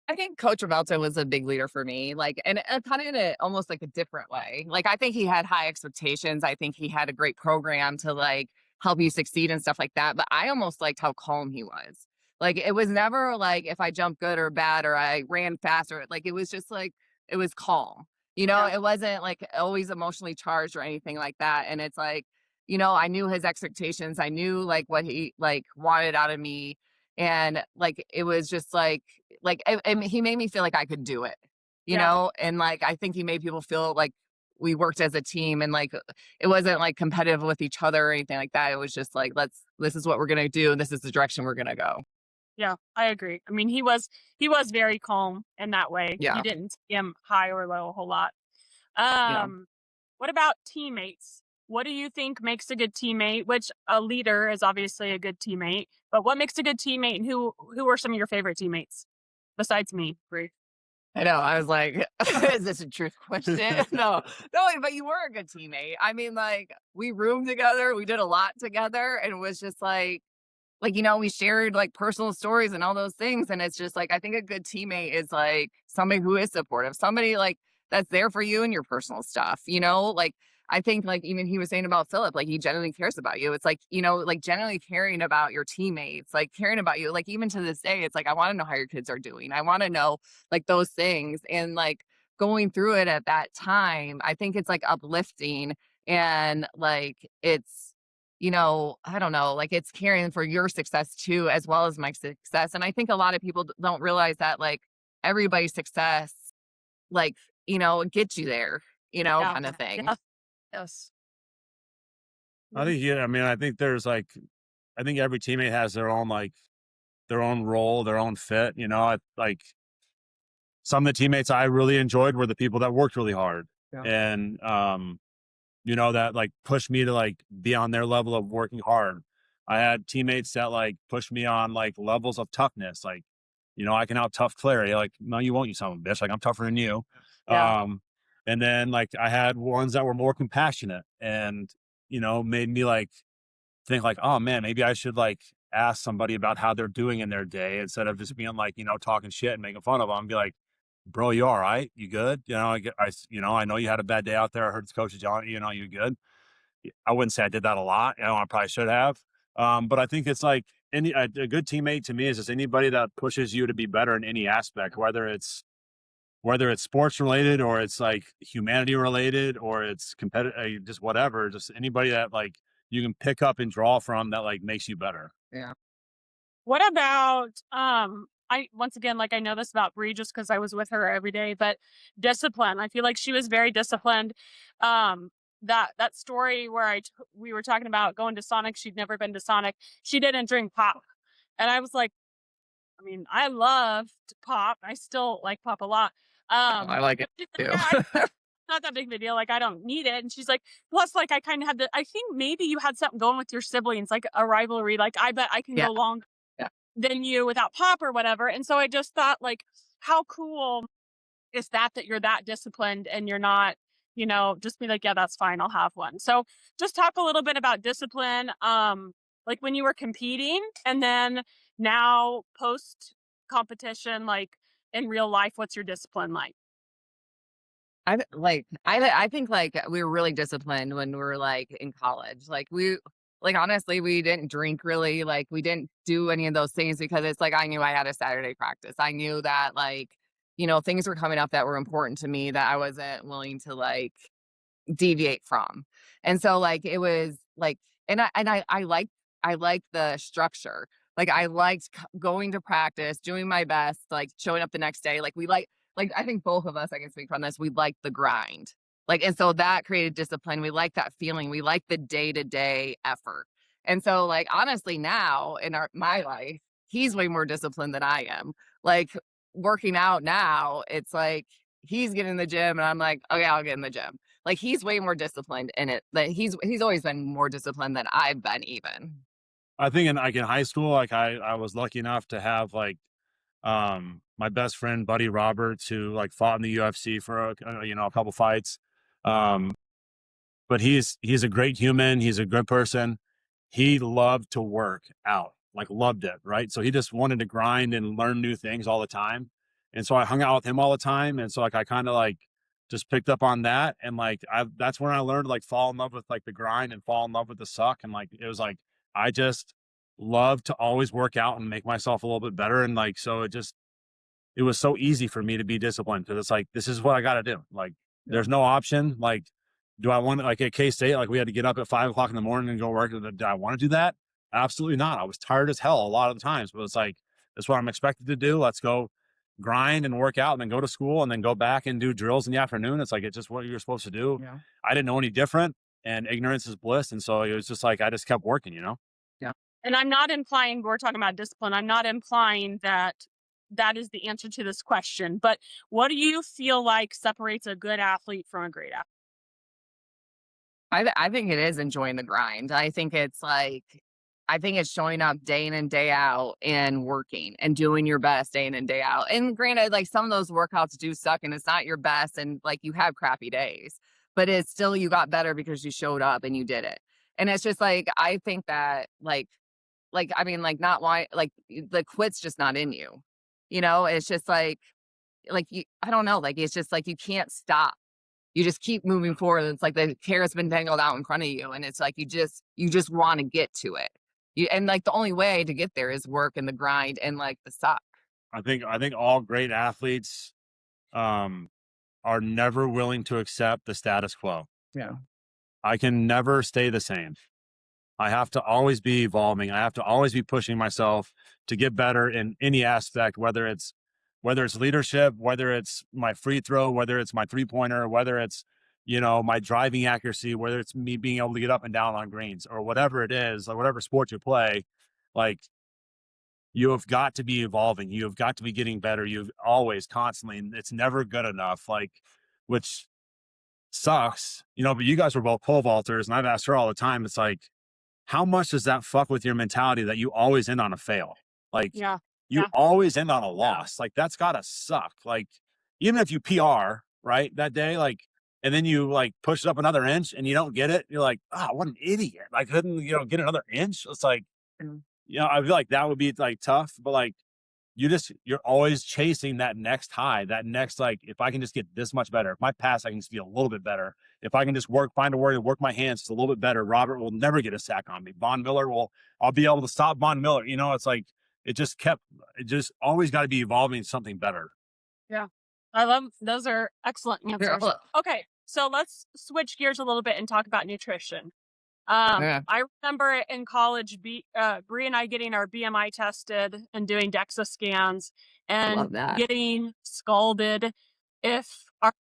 I think Coach Vaulter was a big leader for me, like, and kind of in a almost like a different way. Like, I think he had high expectations. I think he had a great program to like help you succeed and stuff like that. But I almost liked how calm he was. Like, it was never like if I jumped good or bad or I ran faster. Like, it was just like it was calm. Yeah. It wasn't like always emotionally charged or anything like that. And it's like, I knew his expectations. I knew like what he like wanted out of me. And like it was just like he made me feel like I could do it, Yeah. and like I think he made people feel like we worked as a team, and like it wasn't like competitive with each other or anything like that. It was just like, this is what we're gonna do, and this is the direction we're gonna go. Yeah, I agree. I mean, he was very calm in that way. You Yeah. didn't see him high or low a whole lot. Yeah. What about teammates? What do you think makes a good teammate? Which a leader is obviously a good teammate, but what makes a good teammate, and who are some of your favorite teammates besides me, Bree? I know. I was like, is this a truth question? No, but you were a good teammate. I mean, like, we roomed together, we did a lot together, and it was just like, we shared like personal stories and all those things. And it's just like, I think a good teammate is like somebody who is supportive, somebody like that's there for you and your personal stuff, like, I think like even he was saying about Philip, like he genuinely cares about you. It's like, like genuinely caring about your teammates, like caring about you. Like even to this day, it's like, I want to know how your kids are doing. I want to know like those things. And like going through it at that time, I think it's like uplifting, and like it's, I don't know, like it's caring for your success too, as well as my success. And I think a lot of people don't realize that like everybody's success, like, gets you there, Yeah. kind of thing. Yeah. Yes. I think, I mean, I think I think every teammate has their own, like their own role, their own fit, like some of the teammates I really enjoyed were the people that worked really hard. Yeah. And, that like pushed me to like be on their level of working hard. I had teammates that like pushed me on like levels of toughness. Like, I can out tough Clary. Like, no, you won't, you son of a bitch. Like, I'm tougher than you. Yeah. Um, and then like I had ones that were more compassionate and, made me like think like, oh man, maybe I should like ask somebody about how they're doing in their day instead of just being like, talking shit and making fun of them. Be like, bro, you all right? You good? I know you had a bad day out there. I heard the coaches yelling, you good? I wouldn't say I did that a lot. I probably should have. But I think it's like a good teammate to me is just anybody that pushes you to be better in any aspect, whether it's sports related or it's like humanity related or it's competitive, just whatever, just anybody that like you can pick up and draw from that like makes you better. Yeah. What about I once again, like, I know this about Bree just because I was with her every day, but discipline. I feel like she was very disciplined. Um that story where we were talking about going to Sonic, she'd never been to Sonic. She didn't drink pop. And I was like, I mean, I loved pop. I still like pop a lot. I like it She's like, too. yeah, not that big of a deal. Like, I don't need it. And she's like, plus, like, I kind of had I think maybe you had something going with your siblings, like a rivalry. Like, I bet I can Yeah. go long Yeah. than you without pop or whatever. And so I just thought, like, how cool is that you're that disciplined and you're not, just be like, yeah, that's fine. I'll have one. So just talk a little bit about discipline. Like when you were competing and then now post competition, like in real life, what's your discipline like? I think like we were really disciplined when we were like in college. Like honestly, we didn't drink really. Like we didn't do any of those things because it's like I knew I had a Saturday practice. I knew that like, things were coming up that were important to me that I wasn't willing to like deviate from. And so like it was like I liked the structure. Like I liked going to practice, doing my best, like showing up the next day. Like I think both of us, I can speak from this, we like the grind. Like and so that created discipline. We like that feeling. We like the day-to-day effort. And so like honestly now in my life, he's way more disciplined than I am. Like working out now, it's like he's getting in the gym and I'm like, okay, I'll get in the gym. Like, he's way more disciplined in it. Like, he's always been more disciplined than I've been even. I think in high school, like I was lucky enough to have like my best friend Buddy Roberts who like fought in the UFC for a couple fights. Um but he's a great human. He's a good person. He loved to work out, like loved it, right? So he just wanted to grind and learn new things all the time. And so I hung out with him all the time. And so like I kind of like just picked up on that. And like that's when I learned to like fall in love with like the grind and fall in love with the suck. And like it was like I just love to always work out and make myself a little bit better. And like so it was so easy for me to be disciplined because it's like this is what I got to do. Like there's no option. Like, do I want to like at K State? Like we had to get up at 5 o'clock in the morning and go work. Did I want to do that? Absolutely not. I was tired as hell a lot of the times, but it's like that's what I'm expected to do. Let's go grind and work out, and then go to school, and then go back and do drills in the afternoon. It's like it's just what you're supposed to do. Yeah. I didn't know any different, and ignorance is bliss. And so it was just like I just kept working. Yeah. And I'm not implying we're talking about discipline. I'm not implying that is the answer to this question. But what do you feel like separates a good athlete from a great athlete? I think it is enjoying the grind. I think it's showing up day in and day out and working and doing your best day in and day out. And granted, like some of those workouts do suck and it's not your best and like you have crappy days, but it's still you got better because you showed up and you did it. And it's just like I think that I mean like not why like the quit's just not in you. It's just like you I don't know, like it's just like you can't stop. You just keep moving forward. It's like the carrot's been dangled out in front of you, and it's like you just want to get to it. And like the only way to get there is work and the grind and like the suck. I think all great athletes um, are never willing to accept the status quo. Yeah. I can never stay the same. I have to always be evolving. I have to always be pushing myself to get better in any aspect, whether it's leadership, whether it's my free throw, whether it's my 3-pointer, whether it's my driving accuracy, whether it's me being able to get up and down on greens or whatever it is, like whatever sport you play, like you have got to be evolving. You have got to be getting better. You've always constantly, and it's never good enough. Like, which sucks, but you guys were both pole vaulters, and I've asked her all the time. It's like, how much does that fuck with your mentality that you always end on a fail? Like, Yeah. you Yeah. always end on a loss. Like, that's gotta suck. Like, even if you PR, right, that day, like, and then you like push it up another inch and you don't get it, you're like, oh, what an idiot. Like, couldn't, get another inch? It's like, I feel like that would be like tough, but like, you're always chasing that next high, that next, like, if I can just get this much better, if my pass, I can just be a little bit better. If I can just find a way to work my hands just a little bit better, Robert will never get a sack on me. I'll be able to stop Von Miller. It's like, it just always got to be evolving something better. Yeah. Those are excellent answers. Okay. So let's switch gears a little bit and talk about nutrition. I remember in college, Bree and I getting our BMI tested and doing DEXA scans and getting scalded if our,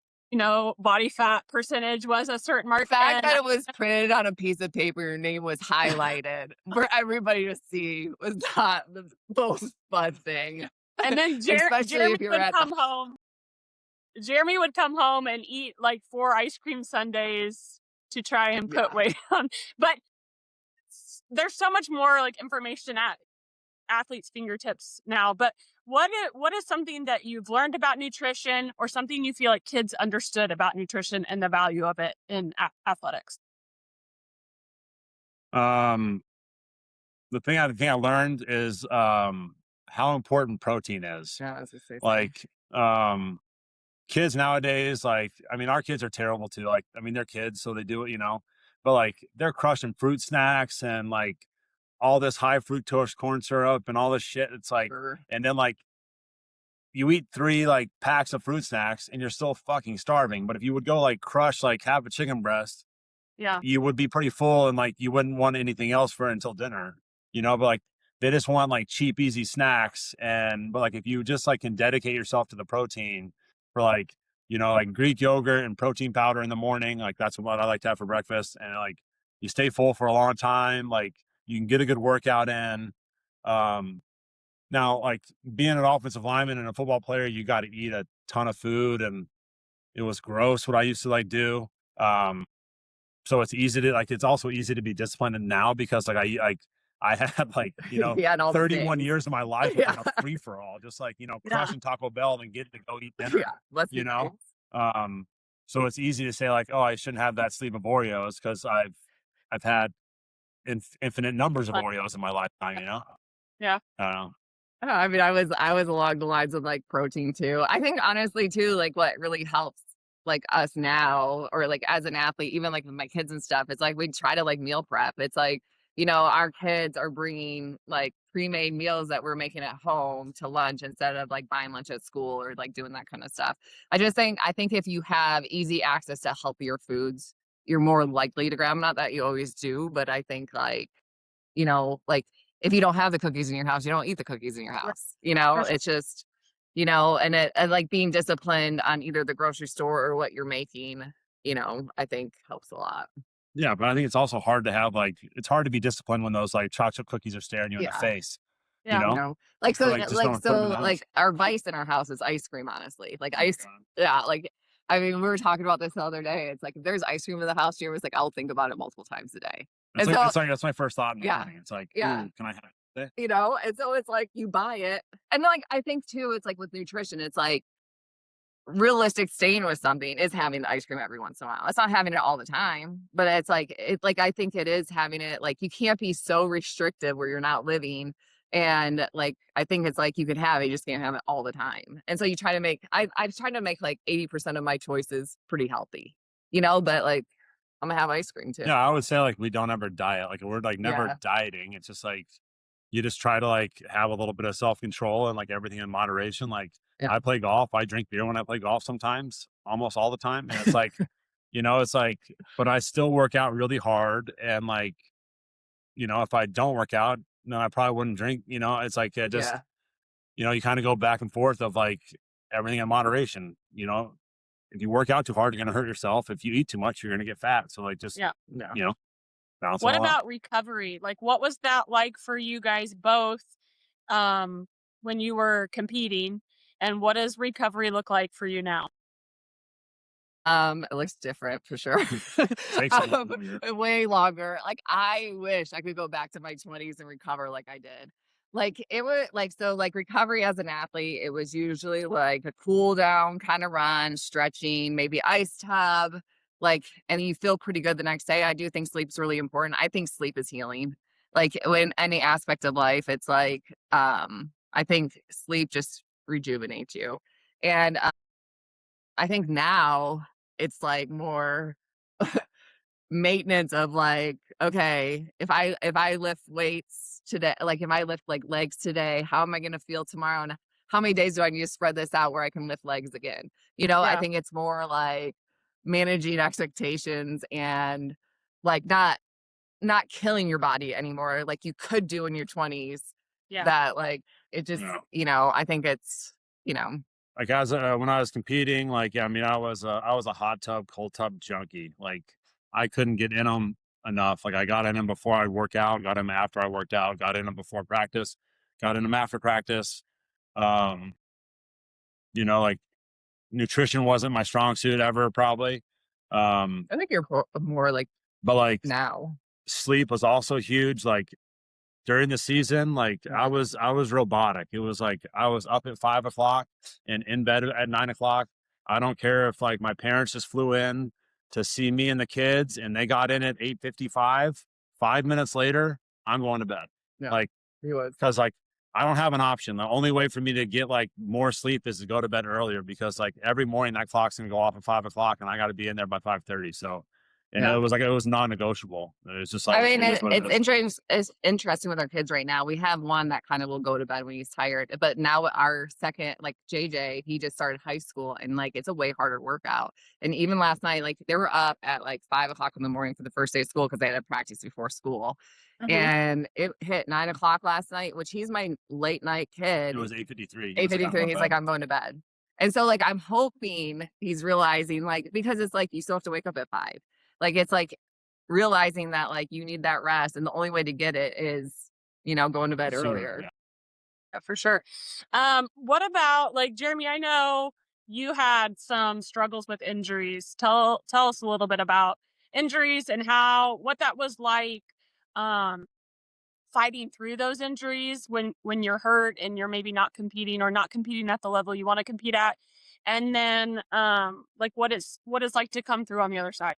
body fat percentage was a certain mark. The fact that it was printed on a piece of paper, your name was highlighted for everybody to see was not the most fun thing. And then Jeremy would come home. Jeremy would come home and eat like 4 ice cream sundaes to try and put weight on. But there's so much more like information at athletes' fingertips now. But what is something that you've learned about nutrition, or something you feel like kids understood about nutrition and the value of it in athletics? The thing I learned is how important protein is. Yeah, I was gonna say like kids nowadays, like, I mean, our kids are terrible too. Like, I mean, they're kids, so they do it, but like, they're crushing fruit snacks and like all this high fructose corn syrup and all this shit. It's like, and then like, you eat 3 like packs of fruit snacks and you're still fucking starving. But if you would go like crush like half a chicken breast, you would be pretty full, and like, you wouldn't want anything else for until dinner, but like, they just want like cheap, easy snacks. But like, if you just like can dedicate yourself to the protein for like, like Greek yogurt and protein powder in the morning, like that's what I like to have for breakfast. And like, you stay full for a long time, like you can get a good workout in. Now, like, being an offensive lineman and a football player, you got to eat a ton of food, and it was gross what I used to like do. So it's also easy to be disciplined now, because like I had like, 31 years of my life with like a free for all, just like, crushing Taco Bell and getting to go eat dinner, so it's easy to say like, oh, I shouldn't have that sleeve of Oreos, because I've had infinite numbers of Oreos in my lifetime, Yeah. I don't know. I mean, I was along the lines of like protein too. I think honestly too, like what really helps like us now, or like as an athlete, even like with my kids and stuff, it's like we try to like meal prep. It's like, our kids are bringing like pre-made meals that we're making at home to lunch, instead of like buying lunch at school or like doing that kind of stuff. I think if you have easy access to healthier foods, you're more likely to grab them. Not that you always do, but I think like, like if you don't have the cookies in your house, you don't eat the cookies in your house. It's just, and like being disciplined on either the grocery store or what you're making, I think helps a lot. Yeah, but I think it's also hard to have like, it's hard to be disciplined when those like chocolate cookies are staring you in the face. Like, so like, just don't put 'em in the house. like our vice in our house is ice cream, honestly. Like like, I mean, we were talking about this the other day. It's like, if there's ice cream in the house, you're like, I'll think about it multiple times a day. It's like, that's my first thought in the morning. It's like, ooh, can I have it? And so it's like, you buy it. And like, I think too, it's like with nutrition, it's like, realistic staying with something is having the ice cream every once in a while. It's not having it all the time, but it's like, I think it is having it. Like, you can't be so restrictive where you're not living. And like, I think it's like, you can have it, you just can't have it all the time. And so you try to make, I've tried to make like 80% of my choices pretty healthy, but like, I'm gonna have ice cream too. Yeah, I would say like, we don't ever diet. Like, we're like never dieting. It's just like, you just try to like have a little bit of self-control and like everything in moderation. Like, I play golf. I drink beer when I play golf sometimes, almost all the time. And it's like, it's like, but I still work out really hard. And like, if I don't work out, then I probably wouldn't drink, it's like, just, you kind of go back and forth of like everything in moderation. If you work out too hard, you're going to hurt yourself. If you eat too much, you're going to get fat. So like, just, balance What it all out. about recovery? Like, what was that like for you guys both, when you were competing? And what does recovery look like for you now? It looks different for sure. Takes a lot longer. Way longer. Like, I wish I could go back to my 20s and recover like I did. Like, it was like, so, like, recovery as an athlete, it was usually like a cool down kind of run, stretching, maybe ice tub, like, and you feel pretty good the next day. I do think sleep's really important. I think sleep is healing. Like, in any aspect of life, it's like, I think sleep just rejuvenates you. And I think now it's like more maintenance of like, okay, if I lift weights today, like if I lift like legs today, how am I going to feel tomorrow? And how many days do I need to spread this out where I can lift legs again? I Yeah. think it's more like managing expectations and like not killing your body anymore like you could do in your 20s. Yeah. That like it just, Yeah. I think it's, you know, Like as when I was competing, like yeah, I mean, I was a hot tub, cold tub junkie. Like I couldn't get in them enough. Like I got in them before I work out, got in them after I worked out, got in them before practice, got in them after practice. Um, like nutrition wasn't my strong suit ever, probably. Um, I think you're more like but like now. sleep was also huge. Like during the season, like Yeah. I was robotic. It was like I was up at 5 o'clock and in bed at 9 o'clock. I don't care if like my parents just flew in to see me and the kids and they got in at 8:55. 5 minutes later, I'm going to bed. Yeah. Like He was. because like I don't have an option. The only way for me to get like more sleep is to go to bed earlier because like every morning that clock's gonna go off at 5 o'clock and I got to be in there by 5:30. So, and Yeah. it was non-negotiable. It was just I like mean, it is what it it's is. interesting. It's interesting with our kids right now. We have one that kind of will go to bed when he's tired, but now our second, like JJ, he just started high school, and like it's a way harder workout. And even last night, like they were up at like 5 o'clock in the morning for the first day of school because they had to practice before school, Hmm. and it hit 9 o'clock last night, which he's my late night It kid. was 8:53. He Eight was like, fifty I'm three. going to He's like, bed. I'm going to bed. And so like I'm hoping he's realizing like because it's like you still have to wake up at 5. Like it's like realizing that like you need that rest and the only way to get it is, going to bed Sooner, earlier. yeah. Yeah, for sure. What about like Jeremy? I know you had some struggles with injuries. Tell us a little bit about injuries and what that was like. Um, Fighting through those injuries when you're hurt and you're maybe not competing or not competing at the level you want to compete at, and then like what is like to come through on the other side.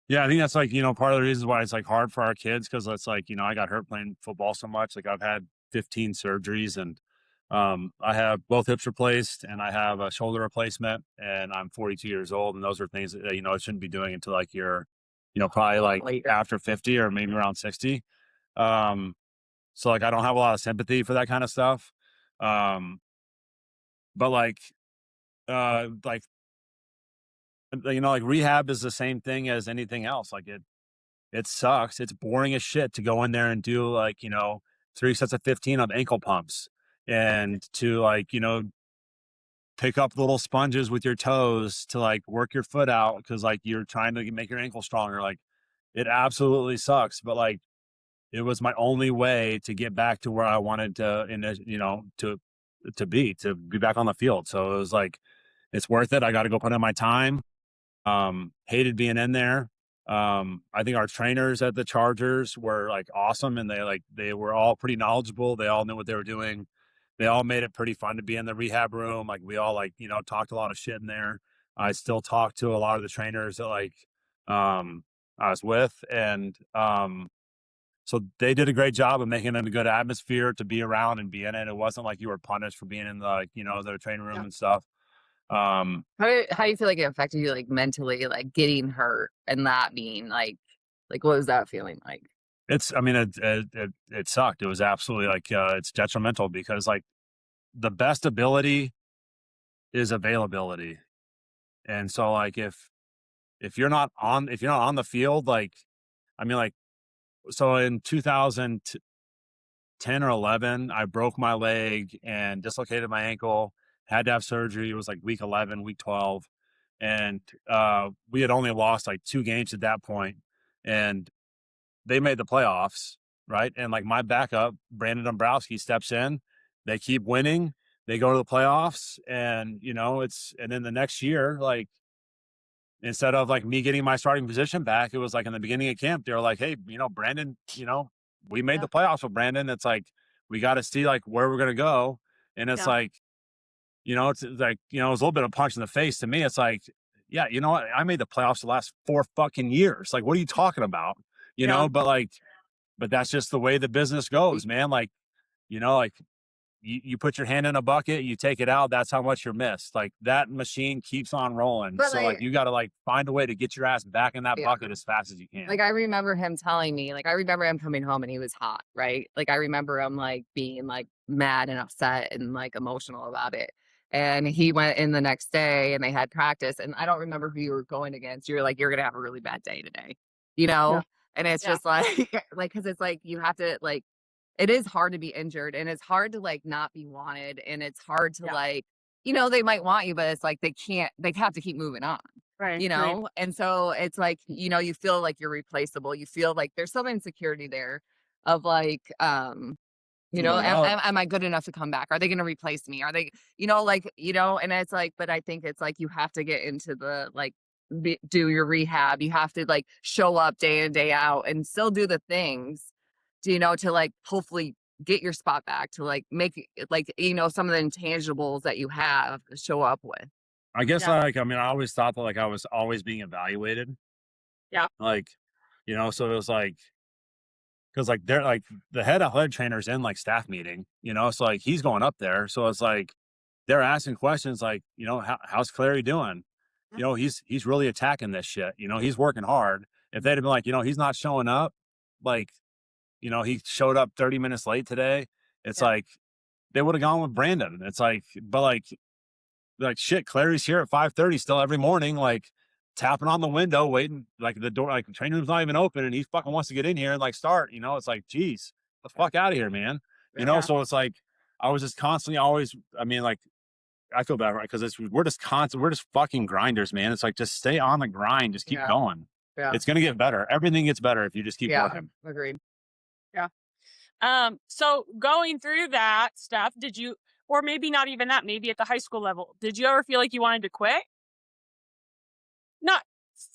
Yeah, I think that's like, part of the reasons why it's like hard for our kids because it's like, I got hurt playing football so much. Like I've had 15 surgeries and I have both hips replaced and I have a shoulder replacement and I'm 42 years old. And those are things that, I shouldn't be doing until like you're, probably like Later. after 50 or maybe around 60. Um, so like I don't have a lot of sympathy for that kind of stuff. Um, but like like rehab is the same thing as anything else. Like it sucks. It's boring as shit to go in there and do like, 3 sets of 15 of ankle pumps and to like, pick up little sponges with your toes to like work your foot out because like you're trying to make your ankle stronger. Like it absolutely sucks. But like it was my only way to get back to where I wanted to, to be back on the field. So it was like, it's worth it. I got to go put in my time. Hated being in there. I think our trainers at the Chargers were like awesome and they were all pretty knowledgeable. They all knew what they were doing. They all made it pretty fun to be in the rehab room. Like we all like, talked a lot of shit in there. I still talk to a lot of the trainers that like I was with and so they did a great job of making it a good atmosphere to be around and be in it. It wasn't like you were punished for being in the like, the training room Yeah. and stuff. How do you feel like it affected you like mentally, like getting hurt and that being like what was that feeling like? I mean, it sucked. It was absolutely like, it's detrimental because like the best ability is availability. And so like, if you're not on the field, like, I mean, like, so in 2010 or 11, I broke my leg and dislocated my ankle, had to have surgery. It was like week 11, week 12. And, we had only lost like 2 games at that point, and they made the playoffs, right? And like my backup, Brandon Dombrowski, steps in. They keep winning. They go to the playoffs, and and then the next year, like instead of like me getting my starting position back, it was like in the beginning of camp, they were like, hey, Brandon, we made the playoffs with Brandon. It's like, we got to see like where we're going to go. And it's like, it's like, it was a little bit of a punch in the face to me. It's like, yeah, you know what? I made the playoffs the last 4 fucking years. Like, what are you talking about? But that's just the way the business goes, man. Like, like you put your hand in a bucket, you take it out. That's how much you're missed. Like that machine keeps on rolling. But so like you got to like find a way to get your ass back in that bucket as fast as you can. Like I remember him telling me, like I remember him coming home and he was hot, right? Like I remember him like being like mad and upset and like emotional about it. And he went in the next day and they had practice. And I don't remember who you were going against. You're like, you're gonna have a really bad day today, Yeah. And it's just like because it's like you have to like it is hard to be injured and it's hard to like not be wanted and it's hard to like they might want you but it's like they have to keep moving on, Right. and so it's like you feel like you're replaceable, you feel like there's some insecurity there of like am I good enough to come back, are they going to replace me, are they and it's like but I think it's like you have to get into the like do your rehab, you have to like show up day in day out and still do the things to like hopefully get your spot back, to like make like some of the intangibles that you have show up with. I guess I always thought that like I was always being evaluated. Yeah. Like, so it was like, cause like they're like the head athletic trainer's in like staff meeting, so like he's going up there. So it's like, they're asking questions like, how's Clary doing? He's really attacking this shit. He's working hard. If they'd have been like, he's not showing up, like, he showed up 30 minutes late today. It's like, they would have gone with Brandon. It's like, but like shit, Clary's here at 5:30 still every morning, like tapping on the window, waiting, like the door, like the training room's not even open and he fucking wants to get in here and like start, it's like, geez, the fuck out of here, man. So it's like, I was just constantly always, like, I feel bad, right? Cause we're just fucking grinders, man. It's like, just stay on the grind, just keep going. Yeah. It's going to get better. Everything gets better if you just keep working. Agreed. So going through that stuff, did you, or maybe not even that, maybe at the high school level, did you ever feel like you wanted to quit? Not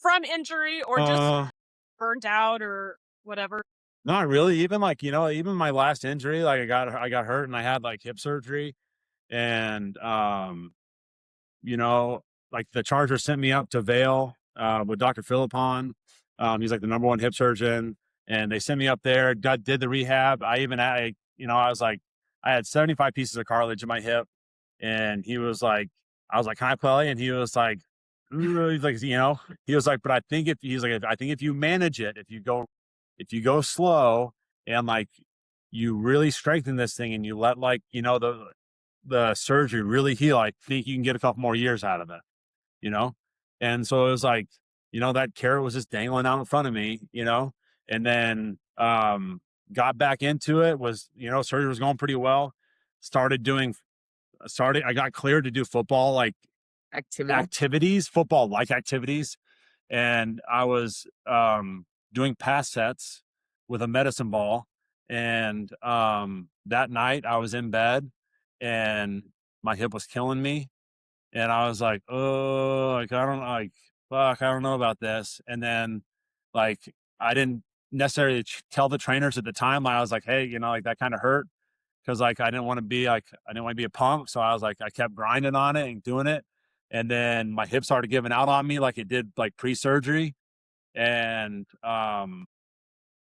from injury or just burnt out or whatever? Not really. Even like, even my last injury, like I got hurt and I had like hip surgery and, like the Chargers sent me up to Vail, with Dr. Philippon. He's like the #1 hip surgeon. And they sent me up there, did the rehab. I was like, I had 75 pieces of cartilage in my hip. And I was like, can I play? And he was like, he's like, he was like, but I think if you manage it, if you go slow and like, you really strengthen this thing and you let like, the surgery really heal, I think you can get a couple more years out of it, And so it was like, that carrot was just dangling out in front of me, and then got back into it, was surgery was going pretty well, I got cleared to do football like football like activities, and I was doing pass sets with a medicine ball, and that night I was in bed and my hip was killing me, and I was like, oh, like I don't like fuck, I don't know about this. And then like I didn't necessarily tell the trainers at the time. I was like, hey, like that kind of hurt, because like I didn't want to be a punk. So I was like, I kept grinding on it and doing it. And then my hip started giving out on me like it did like pre-surgery. And then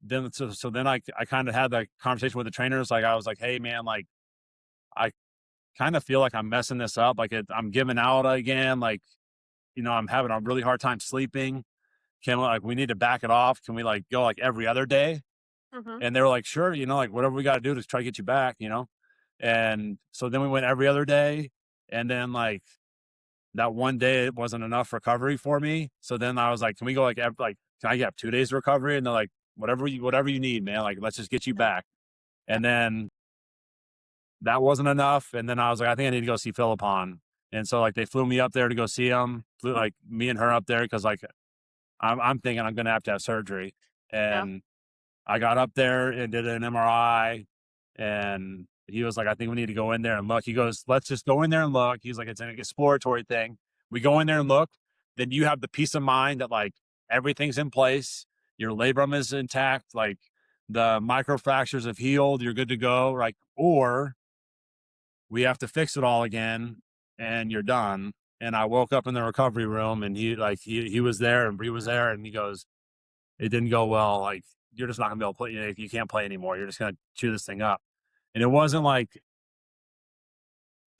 then I kind of had that conversation with the trainers. Like I was like, hey man, like I kind of feel like I'm messing this up. Like I'm giving out again. Like, I'm having a really hard time sleeping. We need to back it off. Can we like go like every other day? Mm-hmm. And they were like, sure, like whatever we got to do to try to get you back, And so then we went every other day. And then like that one day, it wasn't enough recovery for me. So then I was like, can we go can I get 2 days of recovery? And they're like, whatever you need, man. Like, let's just get you back. And then that wasn't enough. And then I was like, I think I need to go see Philippon. And so like they flew me up there to go see him, flew like me and her up there, because like I'm thinking I'm gonna have to have surgery. And I got up there and did an MRI, and he was like, I think we need to go in there and look. He goes, let's just go in there and look. He's like, it's an exploratory thing. We go in there and look. then you have the peace of mind that like everything's in place, your labrum is intact, like the microfractures have healed, you're good to go, like, or we have to fix it all again and you're done. And I woke up in the recovery room and he was there and Bree was there and he goes, it didn't go well. Like, you're just not gonna be able to play. You can't play anymore. You're just gonna chew this thing up. And it wasn't like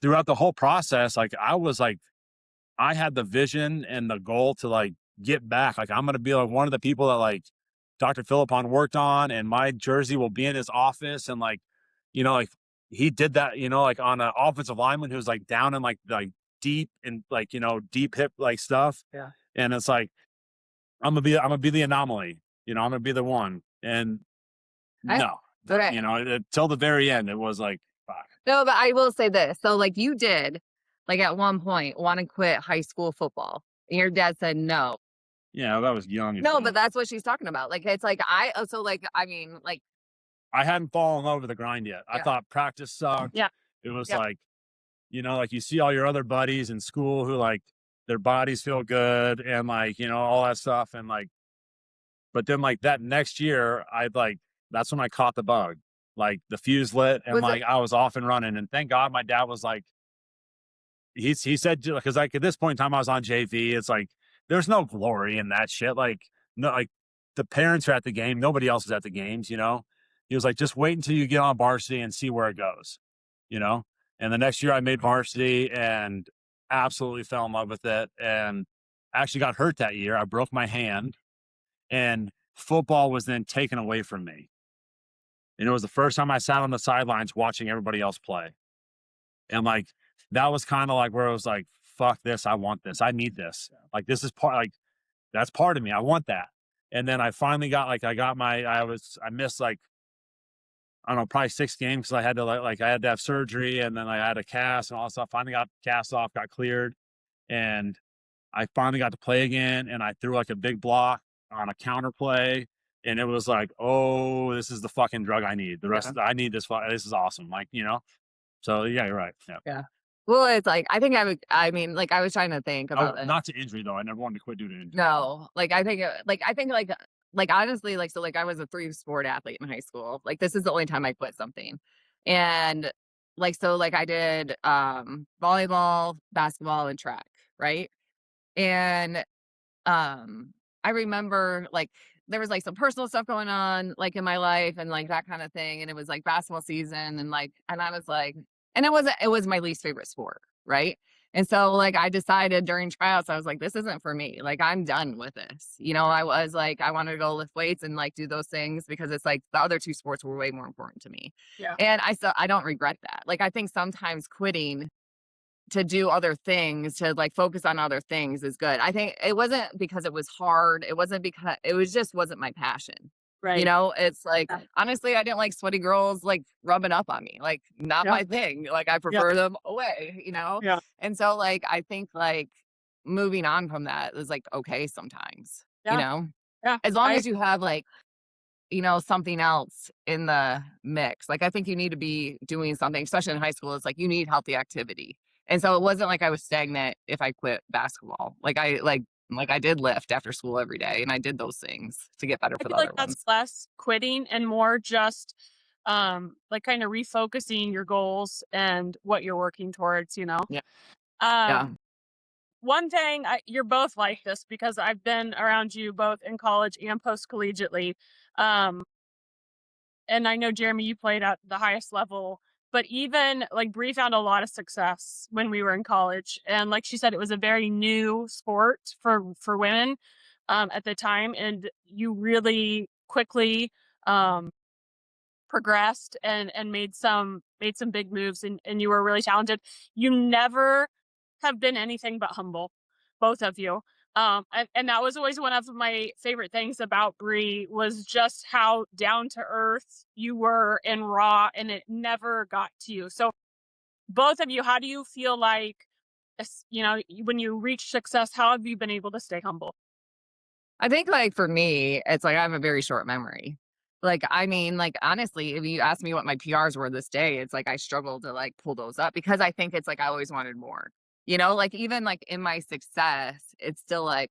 throughout the whole process, like I had the vision and the goal to like get back. Like I'm gonna be like one of the people that like Dr. Philippon worked on, and my jersey will be in his office. And like, like he did that, like on an offensive lineman who's like down in like deep and like, deep hip like stuff. Yeah. And it's like I'm gonna be the anomaly. I'm gonna be the one. And no, till the very end, it was like, fuck. No, but I will say this. So like you did, like at one point, want to quit high school football. And your dad said no. Yeah, that was young. No, but that's what she's talking about. Like, it's like, I hadn't fallen in love with the grind yet. I thought practice sucked. Yeah. It was like, like you see all your other buddies in school who like their bodies feel good and like, all that stuff. And like, but then like that next year, that's when I caught the bug. Like the fuse lit and I was off and running. And thank God my dad was like, he said, because like at this point in time I was on JV. It's like, there's no glory in that shit. Like, no, like the parents are at the game. Nobody else is at the games, He was like, just wait until you get on varsity and see where it goes, And the next year I made varsity and absolutely fell in love with it. And I actually got hurt that year. I broke my hand and football was then taken away from me. And it was the first time I sat on the sidelines watching everybody else play. And like, that was kind of like where it was like, fuck this. I want this. I need this. Like, this is that's part of me. I want that. And then I finally got I missed like, I don't know, probably 6 games because I had to I had to have surgery and then I had a cast and all that stuff. Finally got cast off, got cleared. And I finally got to play again. And I threw like a big block on a counter play. And it was like, oh, this is the fucking drug I need. The rest, I need this. This is awesome. Like, So yeah, you're right. Yeah. Well, it's like, I think I was trying to think about it. Not to injury though. I never wanted to quit due to injury. No, like, I think honestly, like, I was a 3-sport athlete in high school. Like, this is the only time I quit something. And like, so like I did, volleyball, basketball and track. Right. And, I remember like, there was like some personal stuff going on like in my life and like that kind of thing. And it was like basketball season and I was like, and it was my least favorite sport. Right. And so like, I decided during tryouts, I was like, this isn't for me. Like, I'm done with this. I was like, I wanted to go lift weights and like do those things because it's like the other 2 sports were way more important to me. Yeah. And I don't regret that. Like, I think sometimes quitting to do other things, to like focus on other things is good. I think it wasn't because it was hard. It wasn't because just wasn't my passion. Right. It's like, honestly, I didn't like sweaty girls like rubbing up on me, like not my thing. Like, I prefer them away, Yeah. And so like, I think like moving on from that is like, okay, sometimes, Yeah. as long as you have like, something else in the mix. Like, I think you need to be doing something, especially in high school. It's like, you need healthy activity. And so it wasn't like I was stagnant if I quit basketball. Like, I did lift after school every day and I did those things to get better for the other ones. That's less quitting and more just like kind of refocusing your goals and what you're working towards, Yeah. One thing, you're both like this because I've been around you both in college and post-collegiately. And I know, Jeremy, you played at the highest level, but even like Bree found a lot of success when we were in college. And like she said, it was a very new sport for women at the time. And you really quickly progressed and made some big moves and you were really talented. You never have been anything but humble, both of you. And that was always one of my favorite things about Bree, was just how down to earth you were and raw, and it never got to you. So both of you, how do you feel like, when you reach success, how have you been able to stay humble? I think like for me, it's like I have a very short memory. Like, I mean, like, honestly, if you ask me what my PRs were this day, it's like I struggle to like pull those up because I think it's like I always wanted more. You know, like even like in my success, it's still like,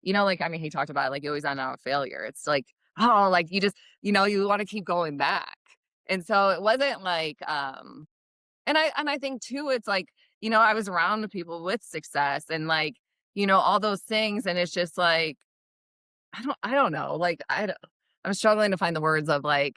you know, like I mean, he talked about like you always on a failure. It's like, oh, like you just, you know, you want to keep going back. And so it wasn't like and I think too, it's like, you know, I was around people with success and like, you know, all those things. And it's just like, I don't know. Like I'm struggling to find the words of like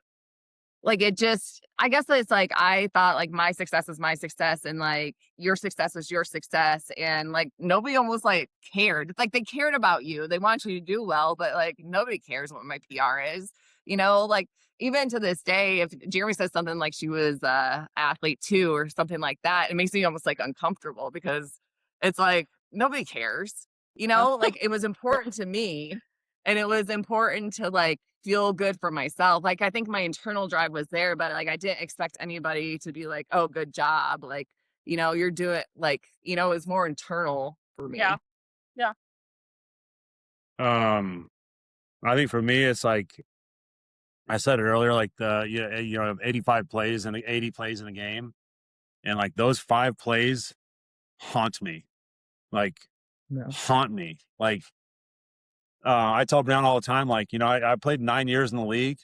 it just, I guess it's like I thought like my success is my success and like your success was your success. And like nobody almost like cared. Like they cared about you. They want you to do well, but like nobody cares what my PR is. You know, like even to this day, if Jeremy says something like she was athlete too or something like that, it makes me almost like uncomfortable because it's like nobody cares. You know, like it was important to me and it was important to like feel good for myself. Like I think my internal drive was there, but like I didn't expect anybody to be like, "Oh, good job." Like, you know, you're doing like, you know, it's more internal for me. Yeah. Yeah. I think for me, it's like I said it earlier, like you know, 85 plays and 80 plays in a game, and like those 5 plays haunt me, like Yeah. haunt me. Like I tell Brown all the time, like you know, I played 9 years in the league.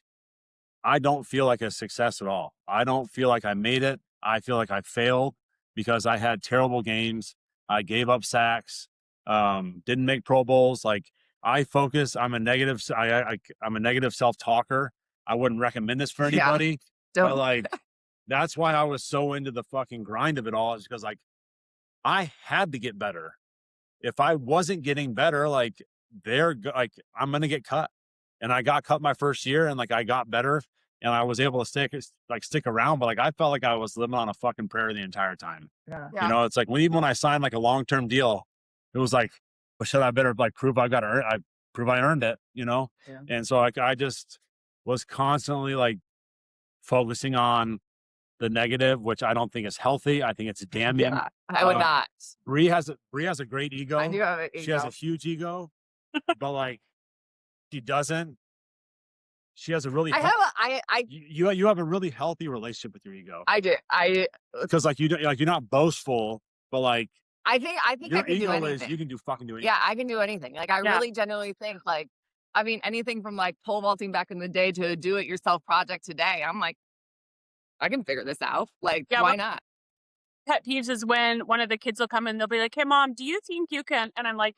I don't feel like a success at all. I don't feel like I made it. I feel like I failed because I had terrible games. I gave up sacks. Didn't make Pro Bowls. Like I focus. I'm a negative. I'm a negative self talker. I wouldn't recommend this for Yeah. anybody. But Don't. like that's why I was so into the fucking grind of it all. Is because like I had to get better. If I wasn't getting better, like like I'm gonna get cut. And I got cut my first year, and like I got better, and I was able to stick around. But like I felt like I was living on a fucking prairie the entire time. Yeah. You know, it's like even when I signed like a long-term deal, it was like, well, should I better like prove I prove I earned it, you know? Yeah. And so like I just was constantly like focusing on the negative, which I don't think is healthy. I think it's damning. Yeah. I would not. Bree has a great ego. I do have an She has a ego. huge ego, but like she doesn't. She has a really I have you have a really healthy relationship with your ego I do. because like you don't like you're not boastful, but like I think I your can do ego is anything. you can do fucking do anything. Yeah, I can do anything. Like I Yeah. really genuinely think like I mean anything from like pole vaulting back in the day to a do it yourself project today. I'm like I can figure this out. Like Yeah. why What not? pet peeves is when one of the kids will come and they'll be like, "Hey, mom, do you think you can?" And I'm like,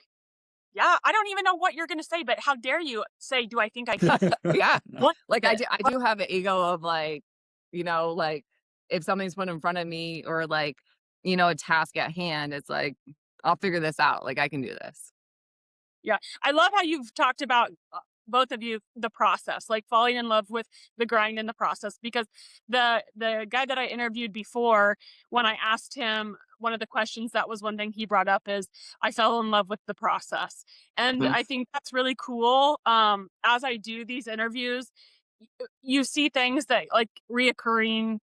"Yeah, I don't even know what you're gonna say, but how dare you say, do I think I can?" Yeah. What? Like I do have an ego of like, you know, like if something's put in front of me or like, you know, a task at hand, it's like, I'll figure this out. Like I can do this. Yeah. I love how you've talked about both of you the process, like falling in love with the grind and the process. Because the guy that I interviewed before, when I asked him one of the questions, that was one thing he brought up is I fell in love with the process, and Mhm. I think that's really cool. As I do these interviews, you see things that like reoccurring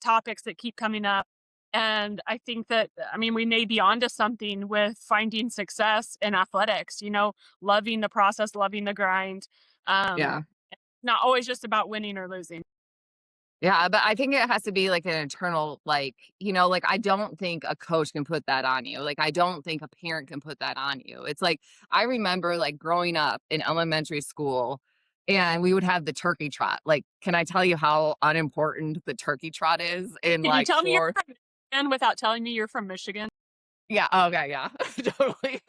topics that keep coming up. And I think that, I mean, we may be onto something with finding success in athletics, you know, loving the process, loving the grind. Yeah. Not always just about winning or losing. Yeah, but I think it has to be like an internal, like, you know, like I don't think a coach can put that on you. Like I don't think a parent can put that on you. It's like I remember like growing up in elementary school and we would have the turkey trot. Like, can I tell you how unimportant the turkey trot is in Can you like tell me you're fourth? from Michigan without telling me you're from Michigan? Yeah, okay, yeah. Totally.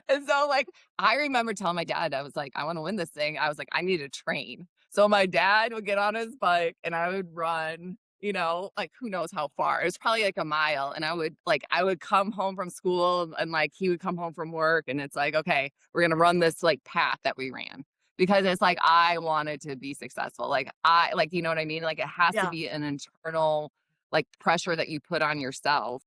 And so, like, I remember telling my dad, I was like, I want to win this thing. I was like, I need to train. So my dad would get on his bike and I would run, you know, like who knows how far. It was probably like a mile. And I would come home from school and like he would come home from work and it's like, okay, we're gonna run this like path that we ran. Because it's like I wanted to be successful. Like you know what I mean? Like it has to Yeah. be an internal like pressure that you put on yourself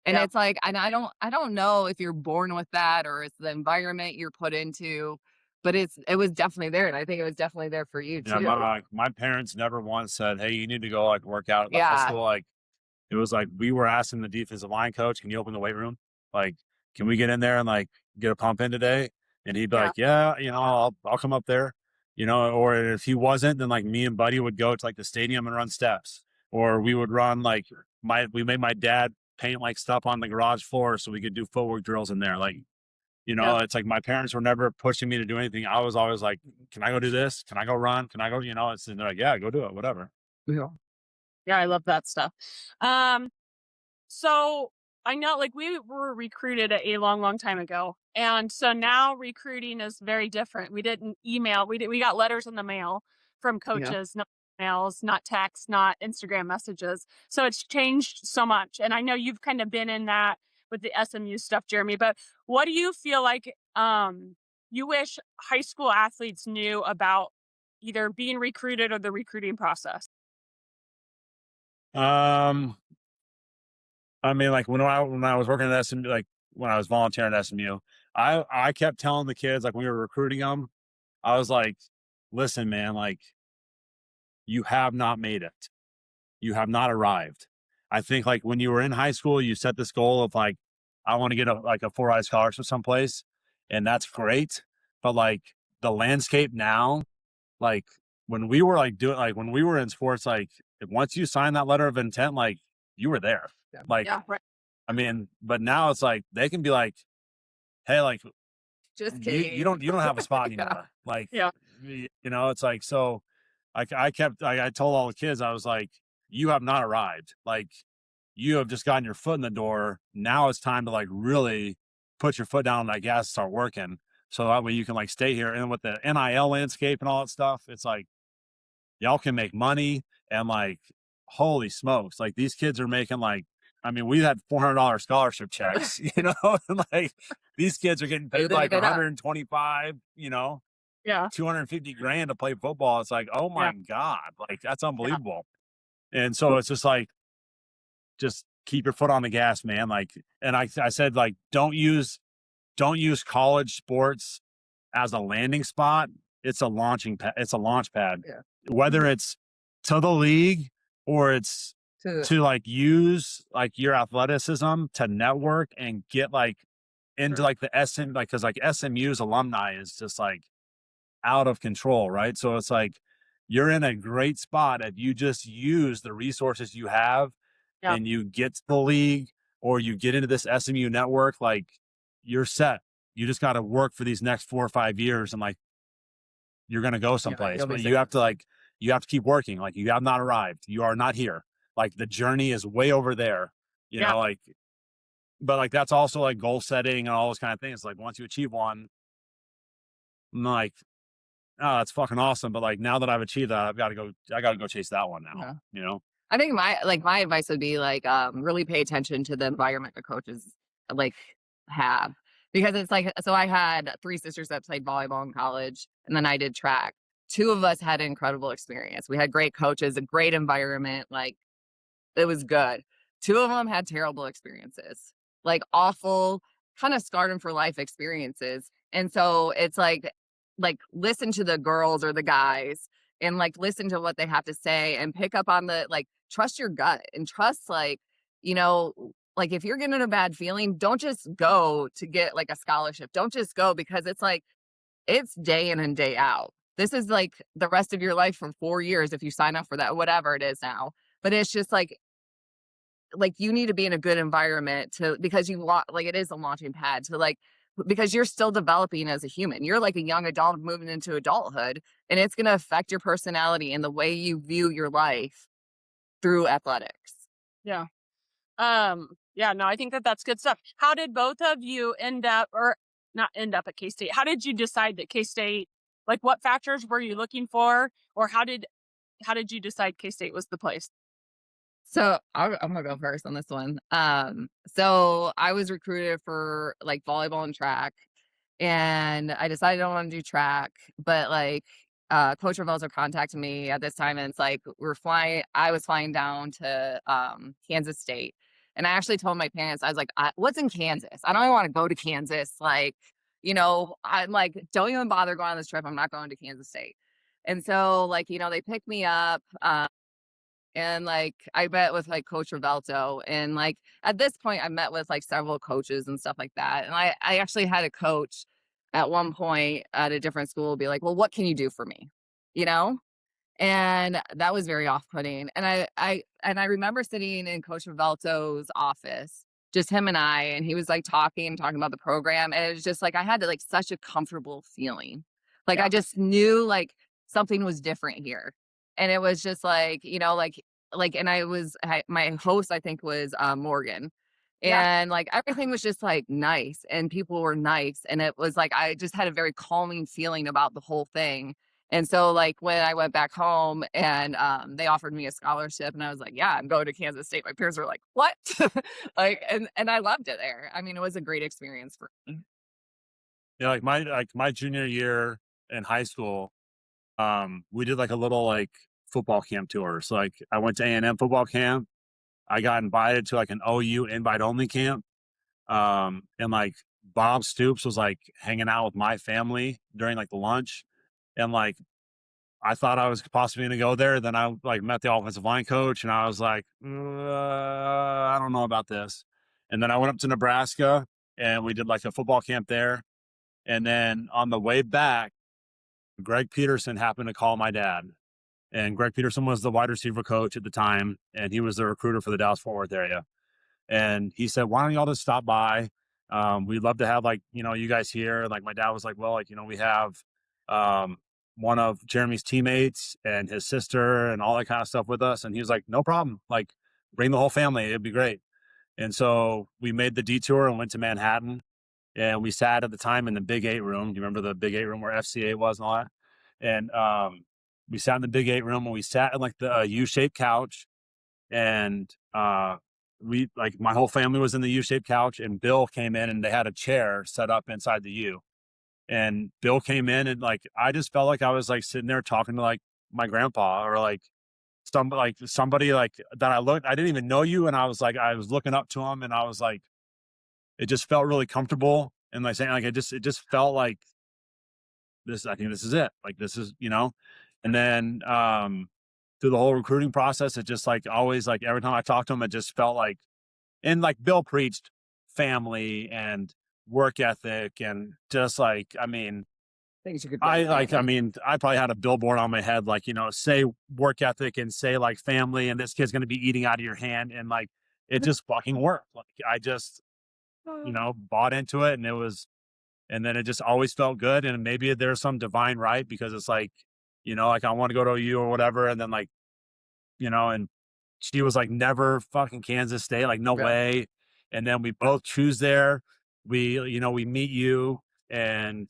and Yeah. it's like, and I don't know if you're born with that or it's the environment you're put into, but it was definitely there. And I think it was definitely there for you Yeah, too. my parents never once said, "Hey, you need to go like work out at the high Yeah. school." Like it was like we were asking the defensive line coach, "Can you open the weight room? Like, can we get in there and like get a pump in today?" And he'd be Yeah. like, "Yeah, you know, I'll come up there." You know, or if he wasn't, then like me and Buddy would go to like the stadium and run steps, or we would run like we made my dad paint like stuff on the garage floor so we could do footwork drills in there. Like, Yeah. it's like my parents were never pushing me to do anything. I was always like, can I go do this? Can I go run? Can I go, and they're like, yeah, go do it, whatever. Yeah. Yeah, I love that stuff. Um, so I know like we were recruited a long, long time ago. And so now recruiting is very different. We didn't email, we got letters in the mail from Yeah. coaches, not emails, not texts, not Instagram messages. So it's changed so much. And I know you've kind of been in that with the SMU stuff, Jeremy, but what do you feel like you wish high school athletes knew about either being recruited or the recruiting process? Um, I mean, like when I was working at SMU, like when I was volunteering at SMU, I kept telling the kids, like when we were recruiting them, I was like, listen, man, like you have not made it. You have not arrived. I think like when you were in high school, you set this goal of like, I want to get a 4-eye scholarship someplace, and that's great. But like the landscape now, like when we were when we were in sports, like once you sign that letter of intent, like you were there. Yeah. Like, Yeah, right. I mean, but now it's like they can be like, hey, like Just you kidding. you don't have a spot Yeah. anymore. Like, Yeah. it's like so. I told all the kids, I was like, you have not arrived. Like, you have just gotten your foot in the door. Now it's time to like really put your foot down on that gas and start working. So that way you can like stay here. And with the NIL landscape and all that stuff, it's like y'all can make money and like holy smokes, like these kids are making like, I mean, we had $400 scholarship checks, and like these kids are getting paid like 125, Yeah. 250 grand to play football. It's like, oh Yeah. my God, like that's Yeah. unbelievable. And so it's just like, just keep your foot on the gas, man. Like, and I said, like, don't use college sports as a landing spot. It's a it's a launch pad. Yeah. Whether it's to the league or it's to like use like your athleticism to network and get like into like the SM, like, cause like SMU's alumni is just like out of control, right? So it's like you're in a great spot if you just use the resources you have Yeah. and you get to the league or you get into this SMU network, like you're set. You just got to work for these next 4 or 5 years and like you're going to go someplace, but you have to keep working. Like you have not arrived. You are not here. Like the journey is way over there, Yeah. like, but like that's also like goal setting and all those kind of things. Like once you achieve one, I'm like, oh, that's fucking awesome. But like now that I've achieved that, I gotta go chase that one now. I think my advice would be like really pay attention to the environment the coaches like have, because it's like, so I had 3 sisters that played volleyball in college and then I did track. 2 of us had incredible experience. We had great coaches, a great environment, like it was good. 2 of them had terrible experiences, like awful, kind of scarred them for life experiences. And so it's like listen to the girls or the guys and like listen to what they have to say and pick up on the like trust your gut and trust you know like if you're getting a bad feeling, don't just go to get like a scholarship. Don't just go because it's like it's day in and day out. This is like the rest of your life for 4 years if you sign up for that, whatever it is now. But it's just like you need to be in a good environment to, because you want, like it is a launching pad to like, because you're still developing as a human. You're like a young adult moving into adulthood, and it's going to affect your personality and the way you view your life through athletics. Yeah. Yeah, no, I think that that's good stuff. How did both of you end up, or not end up at K-State? How did you decide that K-State, like what factors were you looking for, or how did you decide K-State was the place? So I'm gonna go first on this one. So I was recruited for like volleyball and track, and I decided I don't want to do track, but like Coach Revelzo contacted me at this time, and it's like I was flying down to Kansas State, and I actually told my parents, I was like, "What's in Kansas? I don't even want to go to Kansas. Like, I'm like, don't even bother going on this trip. I'm not going to Kansas State." And so like they picked me up. And like I met with like Coach Revelto, and like at this point I met with like several coaches and stuff like that. And I actually had a coach at one point at a different school be like, "Well, what can you do for me?" You know? And that was very off-putting. And I remember sitting in Coach Rivelto's office, just him and I, and he was like talking about the program. And it was just like I had like such a comfortable feeling. Like I Yeah. just knew like something was different here. And it was just like, and my host, I think, was Morgan. Yeah. And like everything was just like nice and people were nice. And it was like I just had a very calming feeling about the whole thing. And so, like, when I went back home and they offered me a scholarship, and I was like, "Yeah, I'm going to Kansas State." My parents were like, "What?" Like, and I loved it there. I mean, it was a great experience for me. Yeah, like my junior year in high school, we did like a little like football camp tour. So like I went to A&M football camp. I got invited to like an OU invite only camp. And like Bob Stoops was like hanging out with my family during like the lunch. And like I thought I was possibly going to go there. Then I like met the offensive line coach and I was like, I don't know about this. And then I went up to Nebraska and we did like a football camp there. And then on the way back, Greg Peterson happened to call my dad. And Greg Peterson was the wide receiver coach at the time. And he was the recruiter for the Dallas Fort Worth area. And he said, why don't y'all just stop by? We'd love to have like, you guys here. Like my dad was like, well, like, we have one of Jeremy's teammates and his sister and all that kind of stuff with us. And he was like, no problem. Like bring the whole family. It'd be great. And so we made the detour and went to Manhattan and we sat at the time in the Big 8 room. Do you remember the Big 8 room where FCA was and all that? And we sat in the Big 8 room and we sat in like the U-shaped couch and we like my whole family was in the U-shaped couch and Bill came in and they had a chair set up inside the U. And Bill came in and like I just felt like I was like sitting there talking to like my grandpa or like somebody like that I didn't even know you and I was looking up to him and I was like it just felt really comfortable and like saying like it just felt like this I think this is it. Like this is, and then through the whole recruiting process, it just like always like every time I talked to him, it just felt like and like Bill preached family and work ethic and just like I mean Things you could I build like I family. mean I probably had a billboard on my head like say work ethic and say like family and this kid's going to be eating out of your hand and like it just fucking worked. Like I just bought into it and then it just always felt good and maybe there's some divine right because it's like like I want to go to you or whatever and then like and she was like, never fucking Kansas State, like, no Yeah. way. And then we both choose there. We meet you and,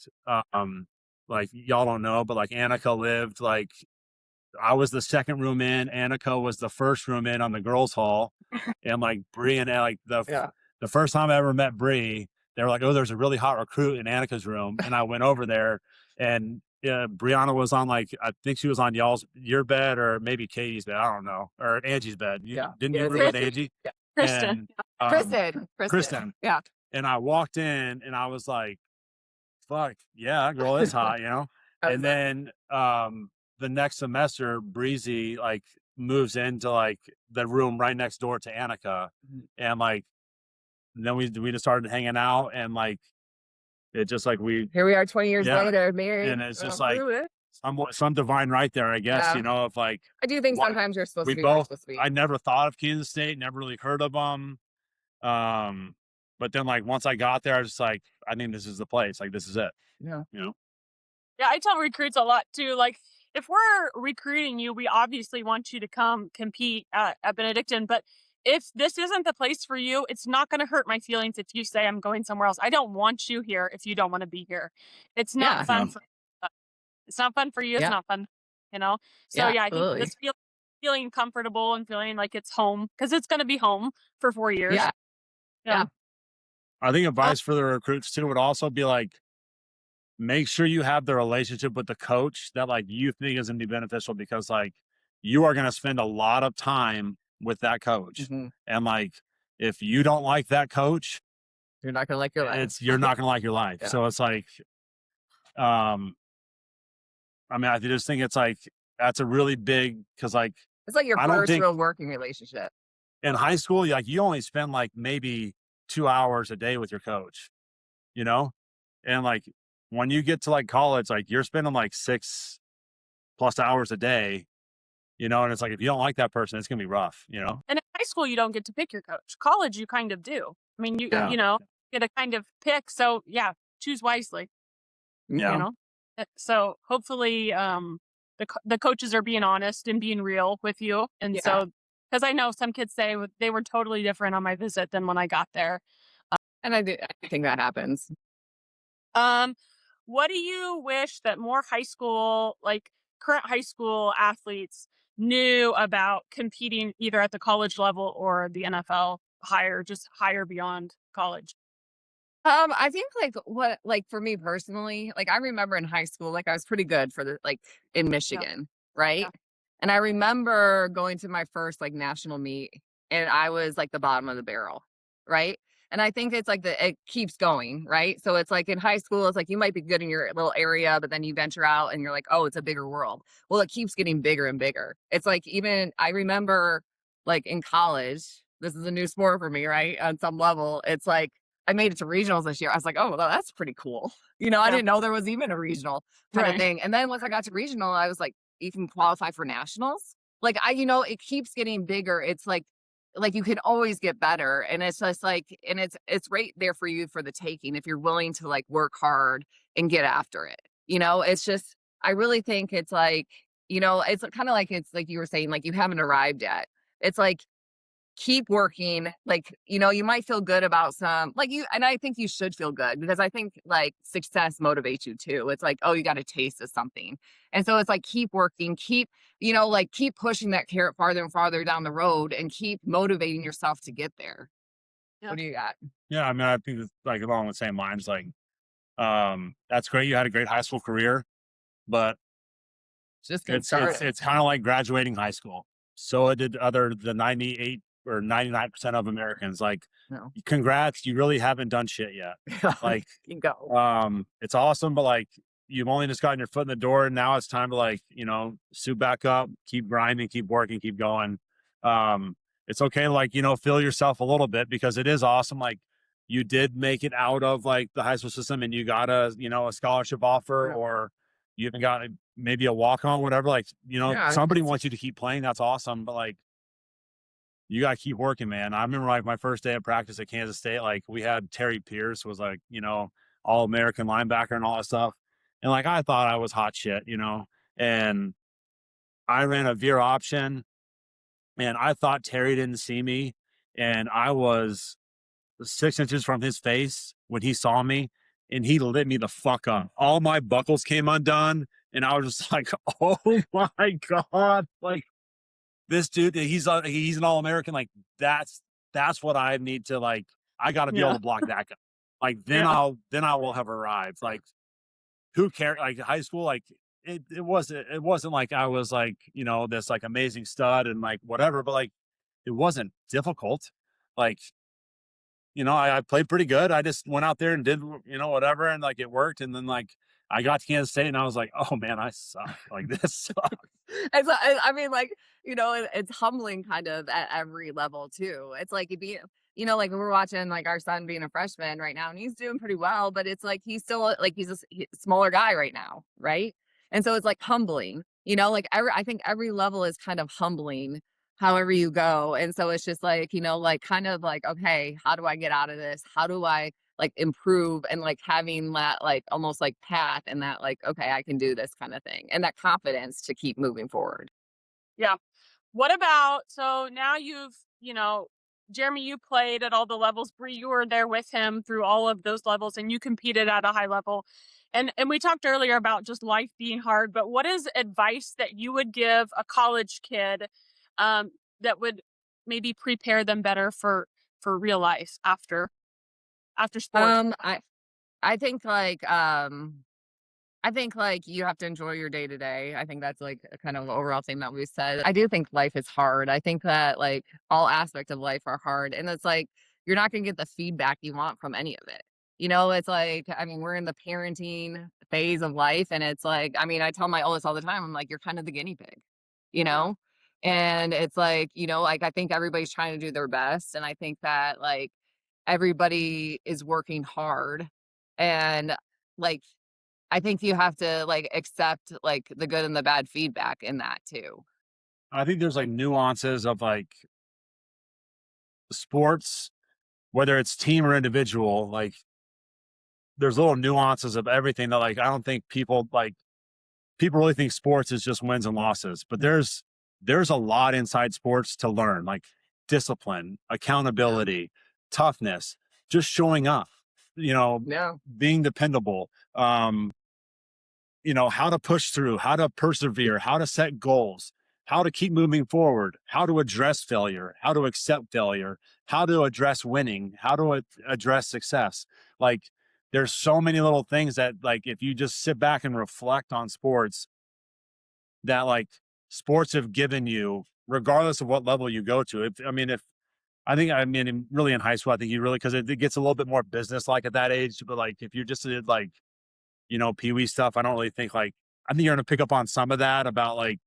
like, y'all don't know, but like Annika lived, like, I was the second room in, Annika was the first room in on the girls' hall. And like Bree and like Yeah. the first time I ever met Bree, they were like, oh, there's a really hot recruit in Annika's room. And I went over there and Brianna was on like, I think she was on your bed or maybe Katie's bed. I don't know. Or Angie's bed. Yeah. Didn't Yeah, you it's room with Kristen. Angie? Yeah. Kristen. And Kristen. Yeah. and I walked in and I was like, fuck, yeah, that girl is hot, And then the next semester, Breezy like moves into like the room right next door to Annika. And like then we just started hanging out and like it just like Here we are 20 years yeah. later, married. And it's just like some divine right there, I guess, Yeah. of like I do think why- sometimes you're supposed we to be where you're both supposed to be. I never thought of Kansas State, never really heard of them. But then like once I got there, I was just like, I think this is the place. Like this is it. Yeah. Yeah, I tell recruits a lot too. Like, if we're recruiting you, we obviously want you to come compete at Benedictine. But if this isn't the place for you, it's not going to hurt my feelings if you say I'm going somewhere else. I don't want you here if you don't want to be here. It's not Yeah. fun Yeah. for. It's not fun for you. It's Yeah. not fun, So Yeah, yeah, I think absolutely. just feeling comfortable and feeling like it's home because it's going to be home for 4 years. Yeah. Yeah. I think advice for the recruits too would also be like, make sure you have the relationship with the coach that like you think is going to be beneficial because like you are going to spend a lot of time with that coach. Mhm. And like, if you don't like that coach, You're not gonna like your life. you're not going to like your life. Yeah. So it's like, I mean, I just think it's like, that's a really big, cause like It's like your I don't first think- real working relationship. in high school, like you only spend like maybe 2 hours a day with your coach, and like when you get to like college, like you're spending like 6+ hours a day and it's like, if you don't like that person, it's going to be rough, And in high school, you don't get to pick your coach. College, you kind of do. I mean, Yeah. get to kind of pick. So yeah, choose wisely. Yeah. You know. So hopefully, the coaches are being honest and being real with you, and Yeah. so because I know some kids say they were totally different on my visit than when I got there. And I think that happens. Um, what do you wish that more current high school athletes knew about competing either at the college level or the NFL just higher beyond college? I think like for me personally, like I remember in high school, like I was pretty good for in Yeah, Michigan, yeah, right? And I remember going to my first like national meet and I was like the bottom of the barrel, right? And I think it's like it keeps going, right? So it's like in high school, it's like you might be good in your little area, but then you venture out and you're like, oh, it's a bigger world. Well, it keeps getting bigger and bigger. It's like even I remember like in college, this is a new sport for me, right? On some level, it's like I made it to regionals this year. I was like, "Oh, well, that's pretty cool." I yeah, didn't know there was even a regional kind of right. thing. And then once I got to regional, I was like, "You can qualify for nationals?" Like it keeps getting bigger. It's like you can always get better. And it's just like, and it's right there for you for the taking if you're willing to like work hard and get after it. It's just I really think it's like, it's kind of like it's like you were saying, like you haven't arrived yet. It's like keep working. Like, you might feel good about some, like and I think you should feel good because I think like success motivates you too. It's like, oh, you got a taste of something. And so it's like, keep working, keep pushing that carrot farther and farther down the road and keep motivating yourself to get there. Yeah, What do you got? Yeah, I mean, I think it's like along the same lines. Like, that's great. You had a great high school career, but Just getting it's it's started. it's kind of like graduating high school. So it did the 98 or 99% of Americans. Like, No. congrats, you really haven't done shit yet. Like, You go. it's awesome, but like you've only just gotten your foot in the door, and now it's time to like, suit back up, keep grinding, keep working, keep going. Um, it's okay to like, feel yourself a little bit because it is awesome. Like, you did make it out of like the high school system and you got a scholarship offer, Yeah. or you even got maybe a walk on, whatever. Like, Yeah. somebody wants you to keep playing. That's awesome. But like, you got to keep working, man. I remember like my first day of practice at Kansas State, like we had Terry Pierce was like, All-American linebacker and all that stuff. And like, I thought I was hot shit, and I ran a veer option and I thought Terry didn't see me. And I was 6 inches from his face when he saw me, and he lit me the fuck up. All my buckles came undone. And I was just like, oh my God. Like, this dude, he's an All-American. Like, that's what I need to like. I got to be able yeah, to block that guy. Like, then yeah, I will have arrived. Like, who cares? Like, high school, like it wasn't like I was like, this like amazing stud and like whatever, but like it wasn't difficult. Like, I played pretty good. I just went out there and did, whatever, and like it worked. And then like I got to Kansas State and I was like, oh man, I suck. Like, this sucks. I mean, like, it's humbling kind of at every level too. It's like like we're watching like our son being a freshman right now and he's doing pretty well, but it's like he's still like he's smaller guy right now, right? And so it's like humbling, like I think every level is kind of humbling however you go. And so it's just like, like kind of like, okay, how do I get out of this? How do I like improve and like having that like almost like path and that like, okay, I can do this kind of thing and that confidence to keep moving forward. yeah. What about so now Jeremy, you played at all the levels. Bree, you were there with him through all of those levels and you competed at a high level. And we talked earlier about just life being hard, but what is advice that you would give a college kid that would maybe prepare them better for real life after sports? Um, I I think like you have to enjoy your day to day. I think that's like a kind of overall thing that we said. I do think life is hard. I think that like all aspects of life are hard. And it's like you're not gonna get the feedback you want from any of it. It's like, I mean, we're in the parenting phase of life. And it's like, I mean, I tell my oldest all the time, I'm like, you're kind of the guinea pig, you Yeah. know? And it's like, like I think everybody's trying to do their best. And I think that like everybody is working hard. And like I think you have to like accept like the good and the bad feedback in that too. I think there's like nuances of like sports, whether it's team or individual, like there's little nuances of everything that like I don't think people really think sports is just wins and losses, but there's a lot inside sports to learn, like discipline, accountability, toughness, just showing up, Yeah. being dependable, how to push through, how to persevere, how to set goals, how to keep moving forward, how to address failure, how to accept failure, how to address winning, how to address success. Like there's so many little things that like if you just sit back and reflect on sports, that like sports have given you, regardless of what level you go to. Really in high school, I think you really, because it gets a little bit more business like at that age. But like if you just did like, Pee Wee stuff, I don't really think like, I think you're going to pick up on some of that about like,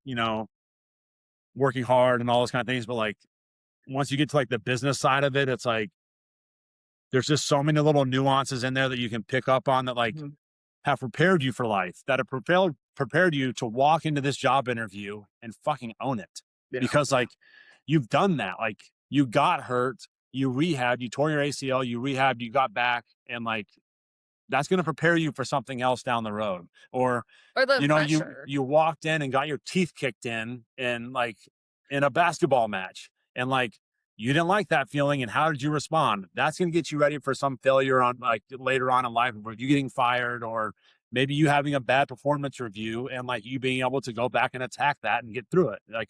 working hard and all those kind of things. But like once you get to like the business side of it, it's like, there's just so many little nuances in there that you can pick up on that like have prepared you for life, that have prepared you to walk into this job interview and fucking own it. Yeah. Because like you've done that. Like you got hurt, you rehabbed, you tore your ACL, you rehabbed, you got back, and like that's going to prepare you for something else down the road. Or the pressure. You walked in and got your teeth kicked in like in a basketball match, and like you didn't like that feeling, and how did you respond? That's going to get you ready for some failure on like later on in life, or you getting fired, or maybe you having a bad performance review and like you being able to go back and attack that and get through it. Like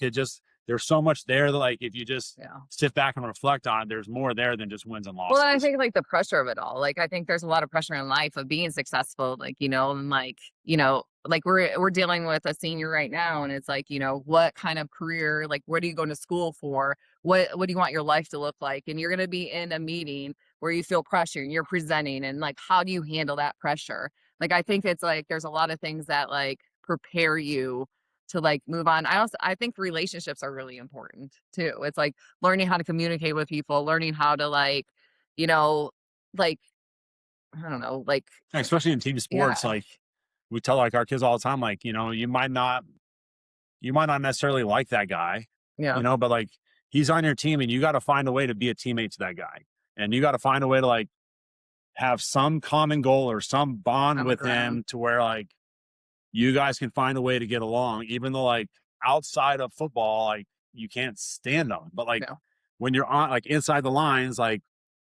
there's so much there that like if you just sit back and reflect on it, there's more there than just wins and losses. Well, I think like the pressure of it all. Like I think there's a lot of pressure in life of being successful. Like and like like we're dealing with a senior right now, and it's like what kind of career? Like what are you going to school for? What do you want your life to look like? And you're going to be in a meeting where you feel pressure and you're presenting, and like how do you handle that pressure? Like I think it's like there's a lot of things that like prepare you to like move on. I think relationships are really important too. It's like learning how to communicate with people, learning how to like, like I don't know, like especially in team sports, like we tell like our kids all the time, like, you might not necessarily like that guy, but like he's on your team and you got to find a way to be a teammate to that guy. And you got to find a way to like have some common goal or some bond with him to where like you guys can find a way to get along, even though like outside of football, like you can't stand them. But like when you're on like inside the lines, like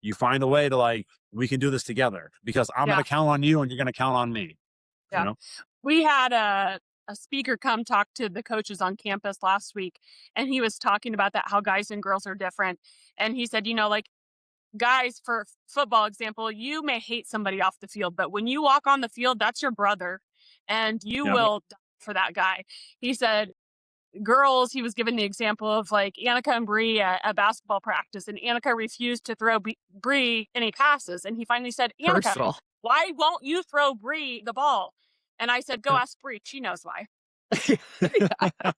you find a way to like, we can do this together because I'm going to count on you and you're going to count on me. Yeah. We had a speaker come talk to the coaches on campus last week, and he was talking about that, how guys and girls are different. And he said, like guys, for football example, you may hate somebody off the field, but when you walk on the field, that's your brother and you will die for that guy. He said, girls, he was given the example of like Annika and Bree at basketball practice, and Annika refused to throw Bree any passes. And he finally said, Annika, why won't you throw Bree the ball? And I said, go ask Bree. She knows why.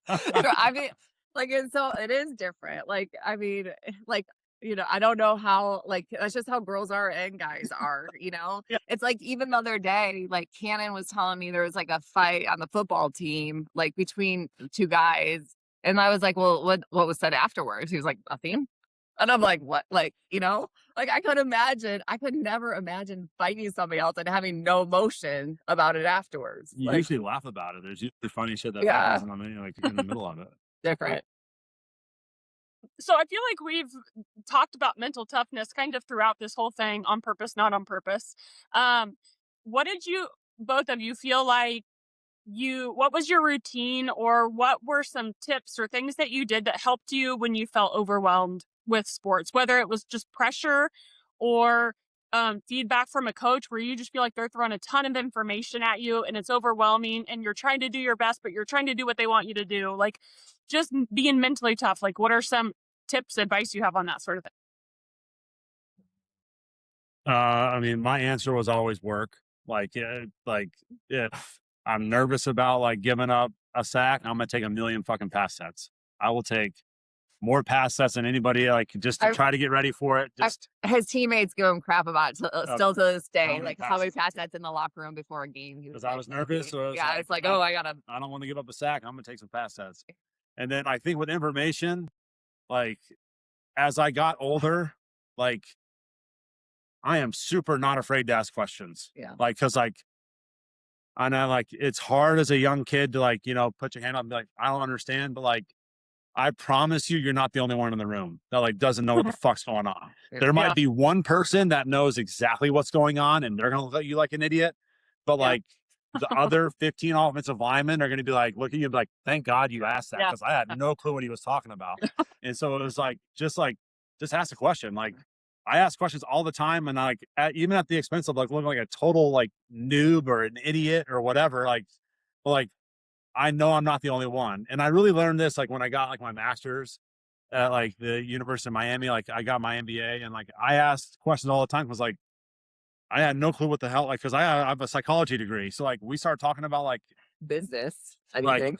I mean, like, it is different. Like, I mean, like, I don't know how, like, that's just how girls are and guys are, It's like, even the other day, like, Cannon was telling me there was like a fight on the football team, like between two guys. And I was like, well, what was said afterwards? He was like, nothing. And I'm like, what? Like, like I could never imagine fighting somebody else and having no emotion about it afterwards. You usually laugh about it. There's usually funny shit that happens, and I mean, like in the middle of it. Different. So I feel like we've talked about mental toughness kind of throughout this whole thing, on purpose, not on purpose. What did both of you feel like what was your routine, or what were some tips or things that you did that helped you when you felt overwhelmed with sports, whether it was just pressure or feedback from a coach where you just feel like they're throwing a ton of information at you and it's overwhelming and you're trying to do your best, but you're trying to do what they want you to do. Like just being mentally tough. Like what are some tips, advice you have on that sort of thing? I mean, my answer was always work. Like if I'm nervous about like giving up a sack, I'm going to take a million fucking pass sets. I will take more pass sets than anybody, like just to try to get ready for it. His teammates give him crap about still to this day, like how many pass sets in the locker room before a game. Because I was nervous. So it's like, I don't want to give up a sack. I'm going to take some pass sets. And then I think with information, like as I got older, like I am super not afraid to ask questions. Yeah. Like, cause like, I know like it's hard as a young kid to like, put your hand up and be like, I don't understand, but like, I promise you, you're not the only one in the room that like doesn't know what the fuck's going on. There might be one person that knows exactly what's going on and they're going to look at you like an idiot. But like the other 15 offensive linemen are going to be like, looking at you like, thank God you asked that because I had no clue what he was talking about. And so it was like, just ask a question. Like I ask questions all the time. And like, even at the expense of like looking like a total like noob or an idiot or whatever, like, I know I'm not the only one. And I really learned this like when I got like my master's at like the University of Miami, like I got my MBA and like I asked questions all the time because like I had no clue what the hell, like, because I have a psychology degree. So like we started talking about like Business, like anything.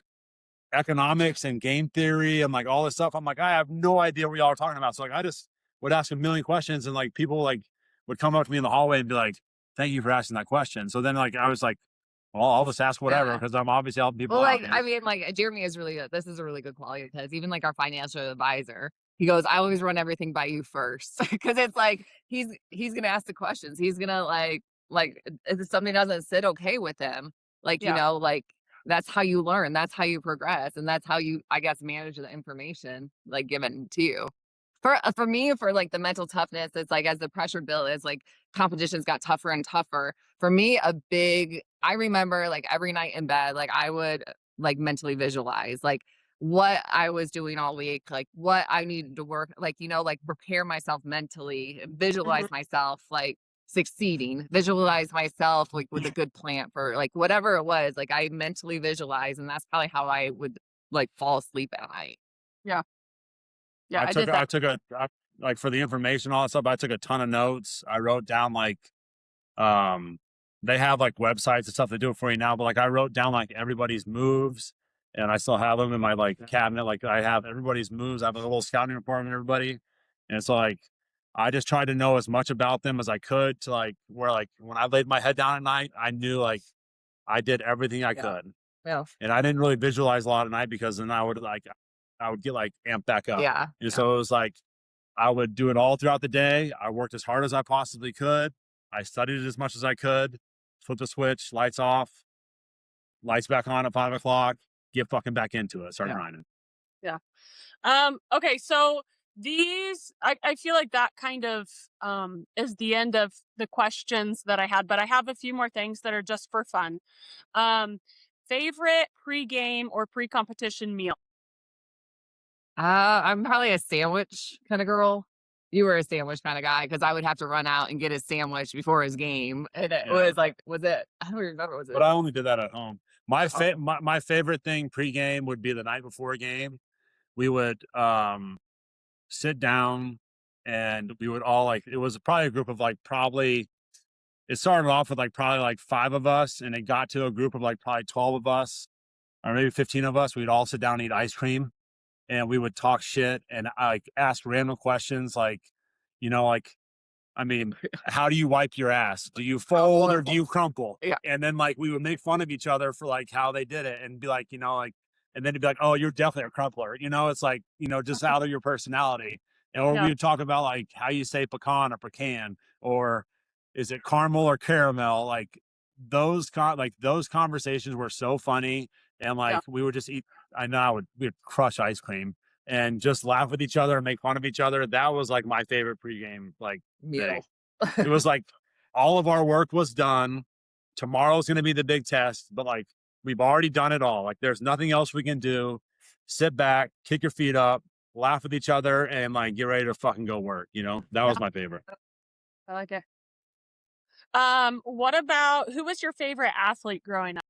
economics and game theory and like all this stuff. I'm like, I have no idea what y'all are talking about. So like I just would ask a million questions and like people like would come up to me in the hallway and be like, thank you for asking that question. So then like I was like, well, I'll just ask whatever because I'm obviously helping people Well, out. like, I mean, like Jeremy is really, this is a really good quality because even like our financial advisor, he goes, I always run everything by you first. Cause it's like, he's going to ask the questions. He's going to like, if something doesn't sit okay with him, like, like that's how you learn. That's how you progress. And that's how you, I guess, manage the information like given to you. For me, for like the mental toughness, it's like as the pressure builds, like competitions got tougher and tougher. For me, I remember like every night in bed, like I would like mentally visualize like what I was doing all week, like what I needed to work, like, like prepare myself mentally, visualize myself like succeeding, visualize myself like with a good plan for like whatever it was, like I mentally visualize. And that's probably how I would like fall asleep at night. Yeah. Yeah. I took like for the information, all that stuff, I took a ton of notes. I wrote down like, they have like websites and stuff that do it for you now, but like I wrote down like everybody's moves and I still have them in my like cabinet. Like I have everybody's moves. I have a little scouting report on everybody. And so like, I just tried to know as much about them as I could to like, where like when I laid my head down at night, I knew like I did everything I could. Yeah. And I didn't really visualize a lot at night because then I would get like amped back up. Yeah. And so it was like, I would do it all throughout the day. I worked as hard as I possibly could. I studied as much as I could. Flip the switch, lights off, lights back on at 5 o'clock, get fucking back into it, start grinding. Yeah. Okay. So I feel like that kind of, is the end of the questions that I had, but I have a few more things that are just for fun. Favorite pre-game or pre-competition meal? I'm probably a sandwich kind of girl. You were a sandwich kind of guy because I would have to run out and get a sandwich before his game. And it was like, I don't remember, was it? But I only did that at home. My favorite thing pregame would be the night before a game. We would sit down and we would all like, it was probably a group of like it started off with like probably like 5 of us and it got to a group of like probably 12 of us or maybe 15 of us. We'd all sit down and eat ice cream. And we would talk shit and like ask random questions like, like, I mean, how do you wipe your ass? Do you fold or do you crumple? Yeah. And then like we would make fun of each other for like how they did it and be like, like, and then it'd be like, oh, you're definitely a crumpler. It's like, just out of your personality. And or we would talk about like how you say pecan or pecan, or is it caramel or caramel? Like those conversations were so funny. And like we would just eat. We'd crush ice cream and just laugh with each other and make fun of each other. That was like my favorite pregame like day. It was like all of our work was done. Tomorrow's going to be the big test, but like we've already done it all. Like there's nothing else we can do. Sit back, kick your feet up, laugh with each other, and like get ready to fucking go work. That was my favorite. I like it. What about, who was your favorite athlete growing up?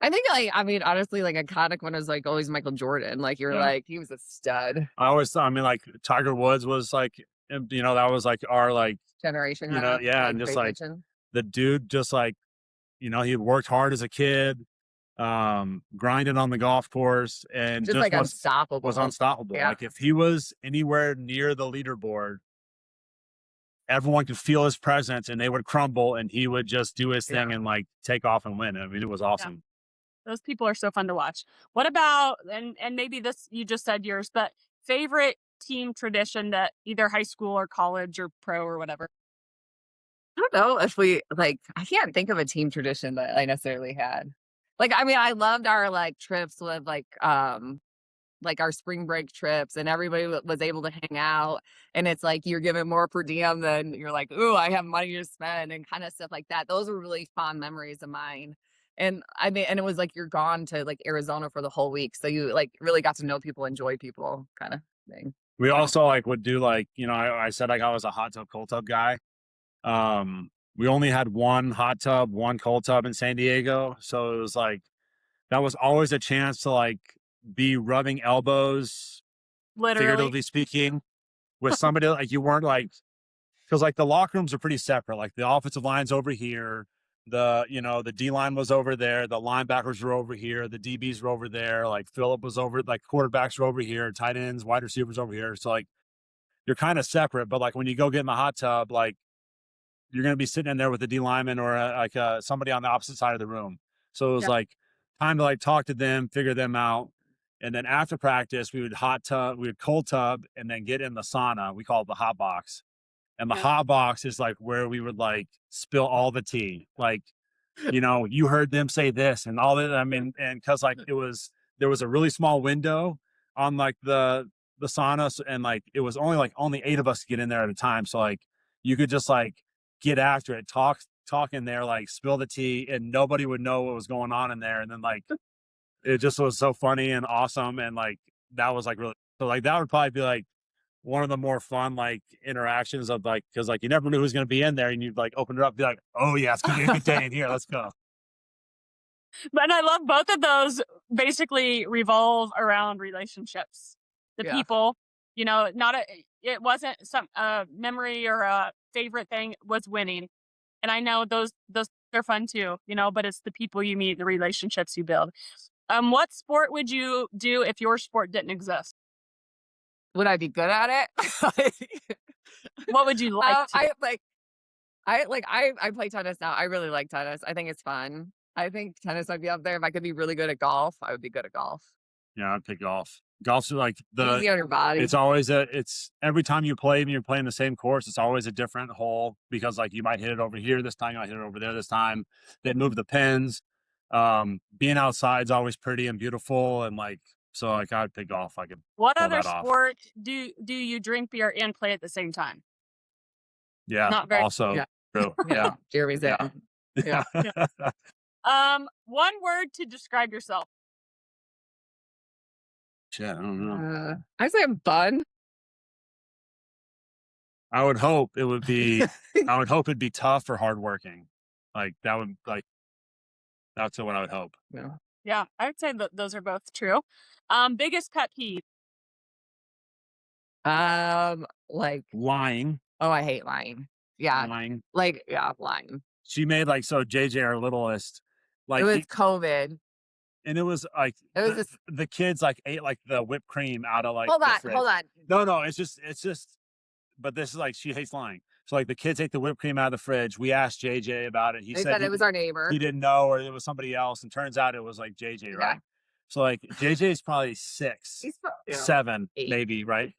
I think like, I mean, honestly, like iconic one is like always Michael Jordan. Like you're like, he was a stud. I mean, like Tiger Woods was like, that was like our like generation. And just like the dude, just like, he worked hard as a kid, grinded on the golf course and just like unstoppable. Was unstoppable. Yeah. Like if he was anywhere near the leaderboard, everyone could feel his presence and they would crumble and he would just do his thing and like take off and win. I mean, it was awesome. Those people are so fun to watch. What about, and maybe this, you just said yours, but favorite team tradition that either high school or college or pro or whatever? I don't know if we like, I can't think of a team tradition that I necessarily had. Like, I mean, I loved our like trips with like our spring break trips, and everybody was able to hang out, and it's like you're giving more per diem than you're like, ooh, I have money to spend, and kind of stuff like that. Those were really fond memories of mine. And I mean, and it was like you're gone to like Arizona for the whole week, so you like really got to know people, enjoy people, kind of thing. We also like would do like, I said like I was a hot tub, cold tub guy. We only had one hot tub, one cold tub in San Diego. So it was like, that was always a chance to like be rubbing elbows, Literally. figuratively speaking, with somebody like you weren't like, because like the locker rooms are pretty separate. Like the offensive line's over here, the D line was over there, the linebackers were over here, the DBs were over there, like Phillip was over, like quarterbacks were over here, tight ends, wide receivers over here. So like you're kind of separate, but like when you go get in the hot tub, like you're going to be sitting in there with a D lineman or somebody on the opposite side of the room. So it was like time to like talk to them, figure them out. And then after practice, we would cold tub and then get in the sauna. We call it the hot box. And the hot box is like where we would like spill all the tea. Like, you heard them say this and all that. I mean, and cause like there was a really small window on like the sauna. And like, it was only 8 of us to get in there at a time. So like you could just like get after it, talk in there, like spill the tea, and nobody would know what was going on in there. And then like, it just was so funny and awesome. And like, that was like really, so like, that would probably be like one of the more fun, like interactions of like, cause like, you never knew who was going to be in there, and you'd like open it up, be like, oh yeah, it's going to be a good day in here. Let's go. But I love both of those basically revolve around relationships. The people, it wasn't some memory or a favorite thing, was winning. And I know those are fun too, but it's the people you meet, the relationships you build. What sport would you do if your sport didn't exist? Would I be good at it? What would you like to? I play tennis now. I really like tennis. I think it's fun. I think tennis might be up there. If I could be really good at golf, I would be good at golf. Yeah, I'd pick golf. Golf's like easy on your body. It's always it's every time you play, when you're playing the same course, it's always a different hole, because like you might hit it over here this time, you might hit it over there this time. They move the pins. Being outside is always pretty and beautiful, and like, so like I'd pick golf. I could. What other sport do you drink beer and play at the same time? Yeah. Not very. Also true. Yeah. Jeremy's there. Yeah. One word to describe yourself. Shit, I don't know. I say I'm fun. I would hope it would be. I would hope it'd be tough or hardworking. Like that would like. That's what I would hope. Yeah, I would say those are both true. Biggest pet peeve. Like lying. Oh, I hate lying. Yeah, lying. Like lying. She made like, so JJ, our littlest, like it was COVID. And it was like the kids like ate like the whipped cream out of like. Hold on. No, it's just. But this is like, she hates lying. So like the kids ate the whipped cream out of the fridge. We asked JJ about it. He said it was our neighbor. He didn't know, or it was somebody else. And turns out it was like JJ, right? So like JJ is probably 6, 7, 8. Maybe, right?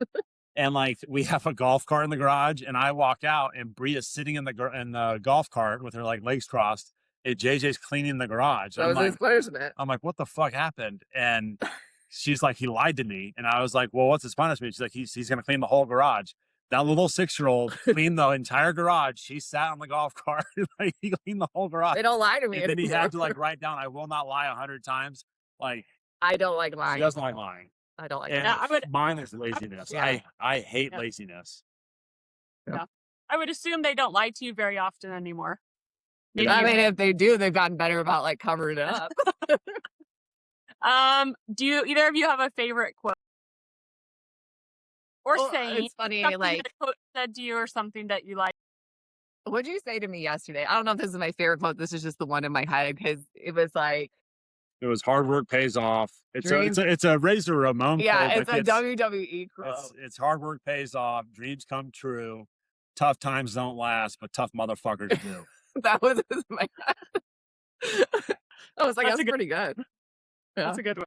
And like we have a golf cart in the garage, and I walk out, and Bria's sitting in the golf cart with her like legs crossed. And JJ's cleaning the garage. That was his punishment. I'm like, what the fuck happened? And she's like, he lied to me. And I was like, well, what's his punishment? She's like, he's gonna clean the whole garage. That little 6-year-old cleaned the entire garage. She sat on the golf cart. Like, he cleaned the whole garage. They don't lie to me. And then he had to like write down, I will not lie 100 times. Like, I don't like lying. She doesn't like lying. I don't like lying. Mine is laziness. Yeah. I hate laziness. Yeah. I would assume they don't lie to you very often anymore. Maybe if they do, they've gotten better about like covering it up. Do either of you have a favorite quote or saying? It's funny, like that a quote said to you, or something that you like. What'd you say to me yesterday? I don't know if this is my favorite quote. This is just the one in my head, because it was like, it was hard work pays off. It's a Razor Ramon quote. Yeah, it's a WWE quote. It's hard work pays off. Dreams come true. Tough times don't last, but tough motherfuckers do. That was in my head. I was like, that's pretty good. That's a good one.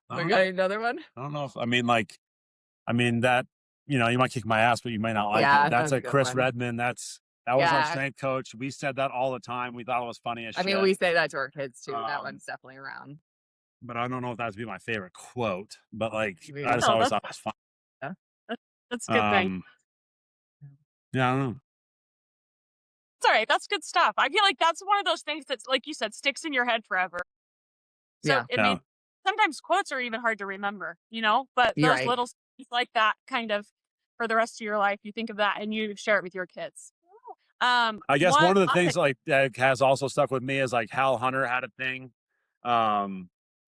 I We don't got know. another one? I don't know if that, you might kick my ass, but you may not like Yeah, it. That's that's a a good Chris one. Redmond. That was our Yeah. strength coach. We said that all the time. We thought it was funny as I mean, shit. we say that to our kids too. That Um, one's definitely around. but I don't know if that would be my favorite quote. But like, Yeah. I just No, always that's thought it was fun. that's a good thing. Yeah, I don't know. It's all right. That's good stuff. I feel like that's one of those things that's, like you said, sticks in your head forever. So Yeah. I mean, sometimes quotes are even hard to remember, but You're those right. little things like that, kind of for the rest of your life, you think of that and you share it with your kids. I guess One one of the last things thing- like that has also stuck with me is like Hal Hunter had a thing.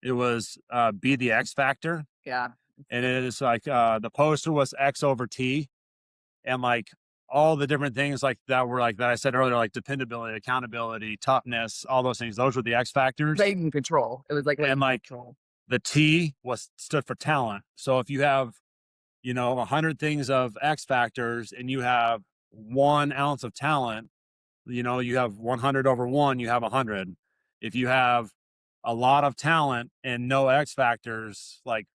It was be the X factor. Yeah. And it is like the poster was X over T, and like all the different things like that were like that I said earlier, like dependability, accountability, toughness, all those things. Those were the X factors. Latent control. It was like And like control. the T stood for talent. So if you have 100 things of X factors and you have 1 ounce of talent, you have 100 over 1, you have 100. If you have a lot of talent and no X factors, like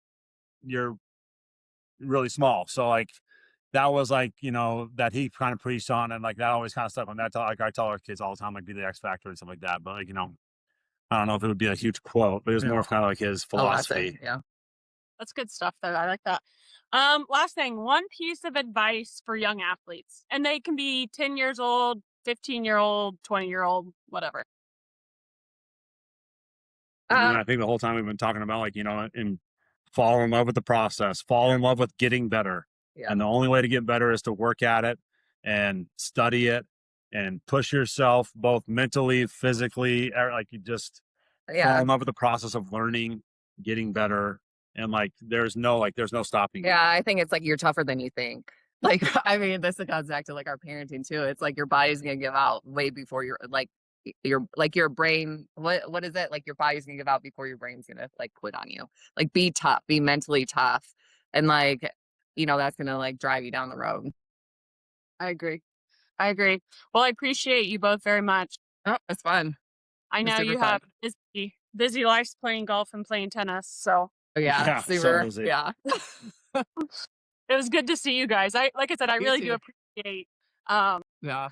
you're really small. So like that was like, that he kind of preached on, and like that always kind of stuff on that. Like I tell our kids all the time, like be the X factor and stuff like that. But like, I don't know if it would be a huge quote, but it was more of kind of like his philosophy. Yeah. That's good stuff though. I like that. Last thing, one piece of advice for young athletes, and they can be 10 years old, 15-year-old, 20-year-old, whatever. I think the whole time we've been talking about like, and fall in love with the process, fall in love with getting better. Yeah. And the only way to get better is to work at it and study it and push yourself both mentally, physically, like you just fall in love with the process of learning, getting better. And like, there's no stopping. Yeah, I think it's like you're tougher than you think. Like, I mean, this comes back to like our parenting too. It's like your body's gonna give out way before your your brain. What is it? Like your body's gonna give out before your brain's gonna like quit on you. Like be tough, be mentally tough, and like that's gonna like drive you down the road. I agree. Well, I appreciate you both very much. Oh, it's fun. I know you have busy lives playing golf and playing tennis, so Yeah, super. So Yeah. it was good to see you guys. Like I said, I really do appreciate Yeah.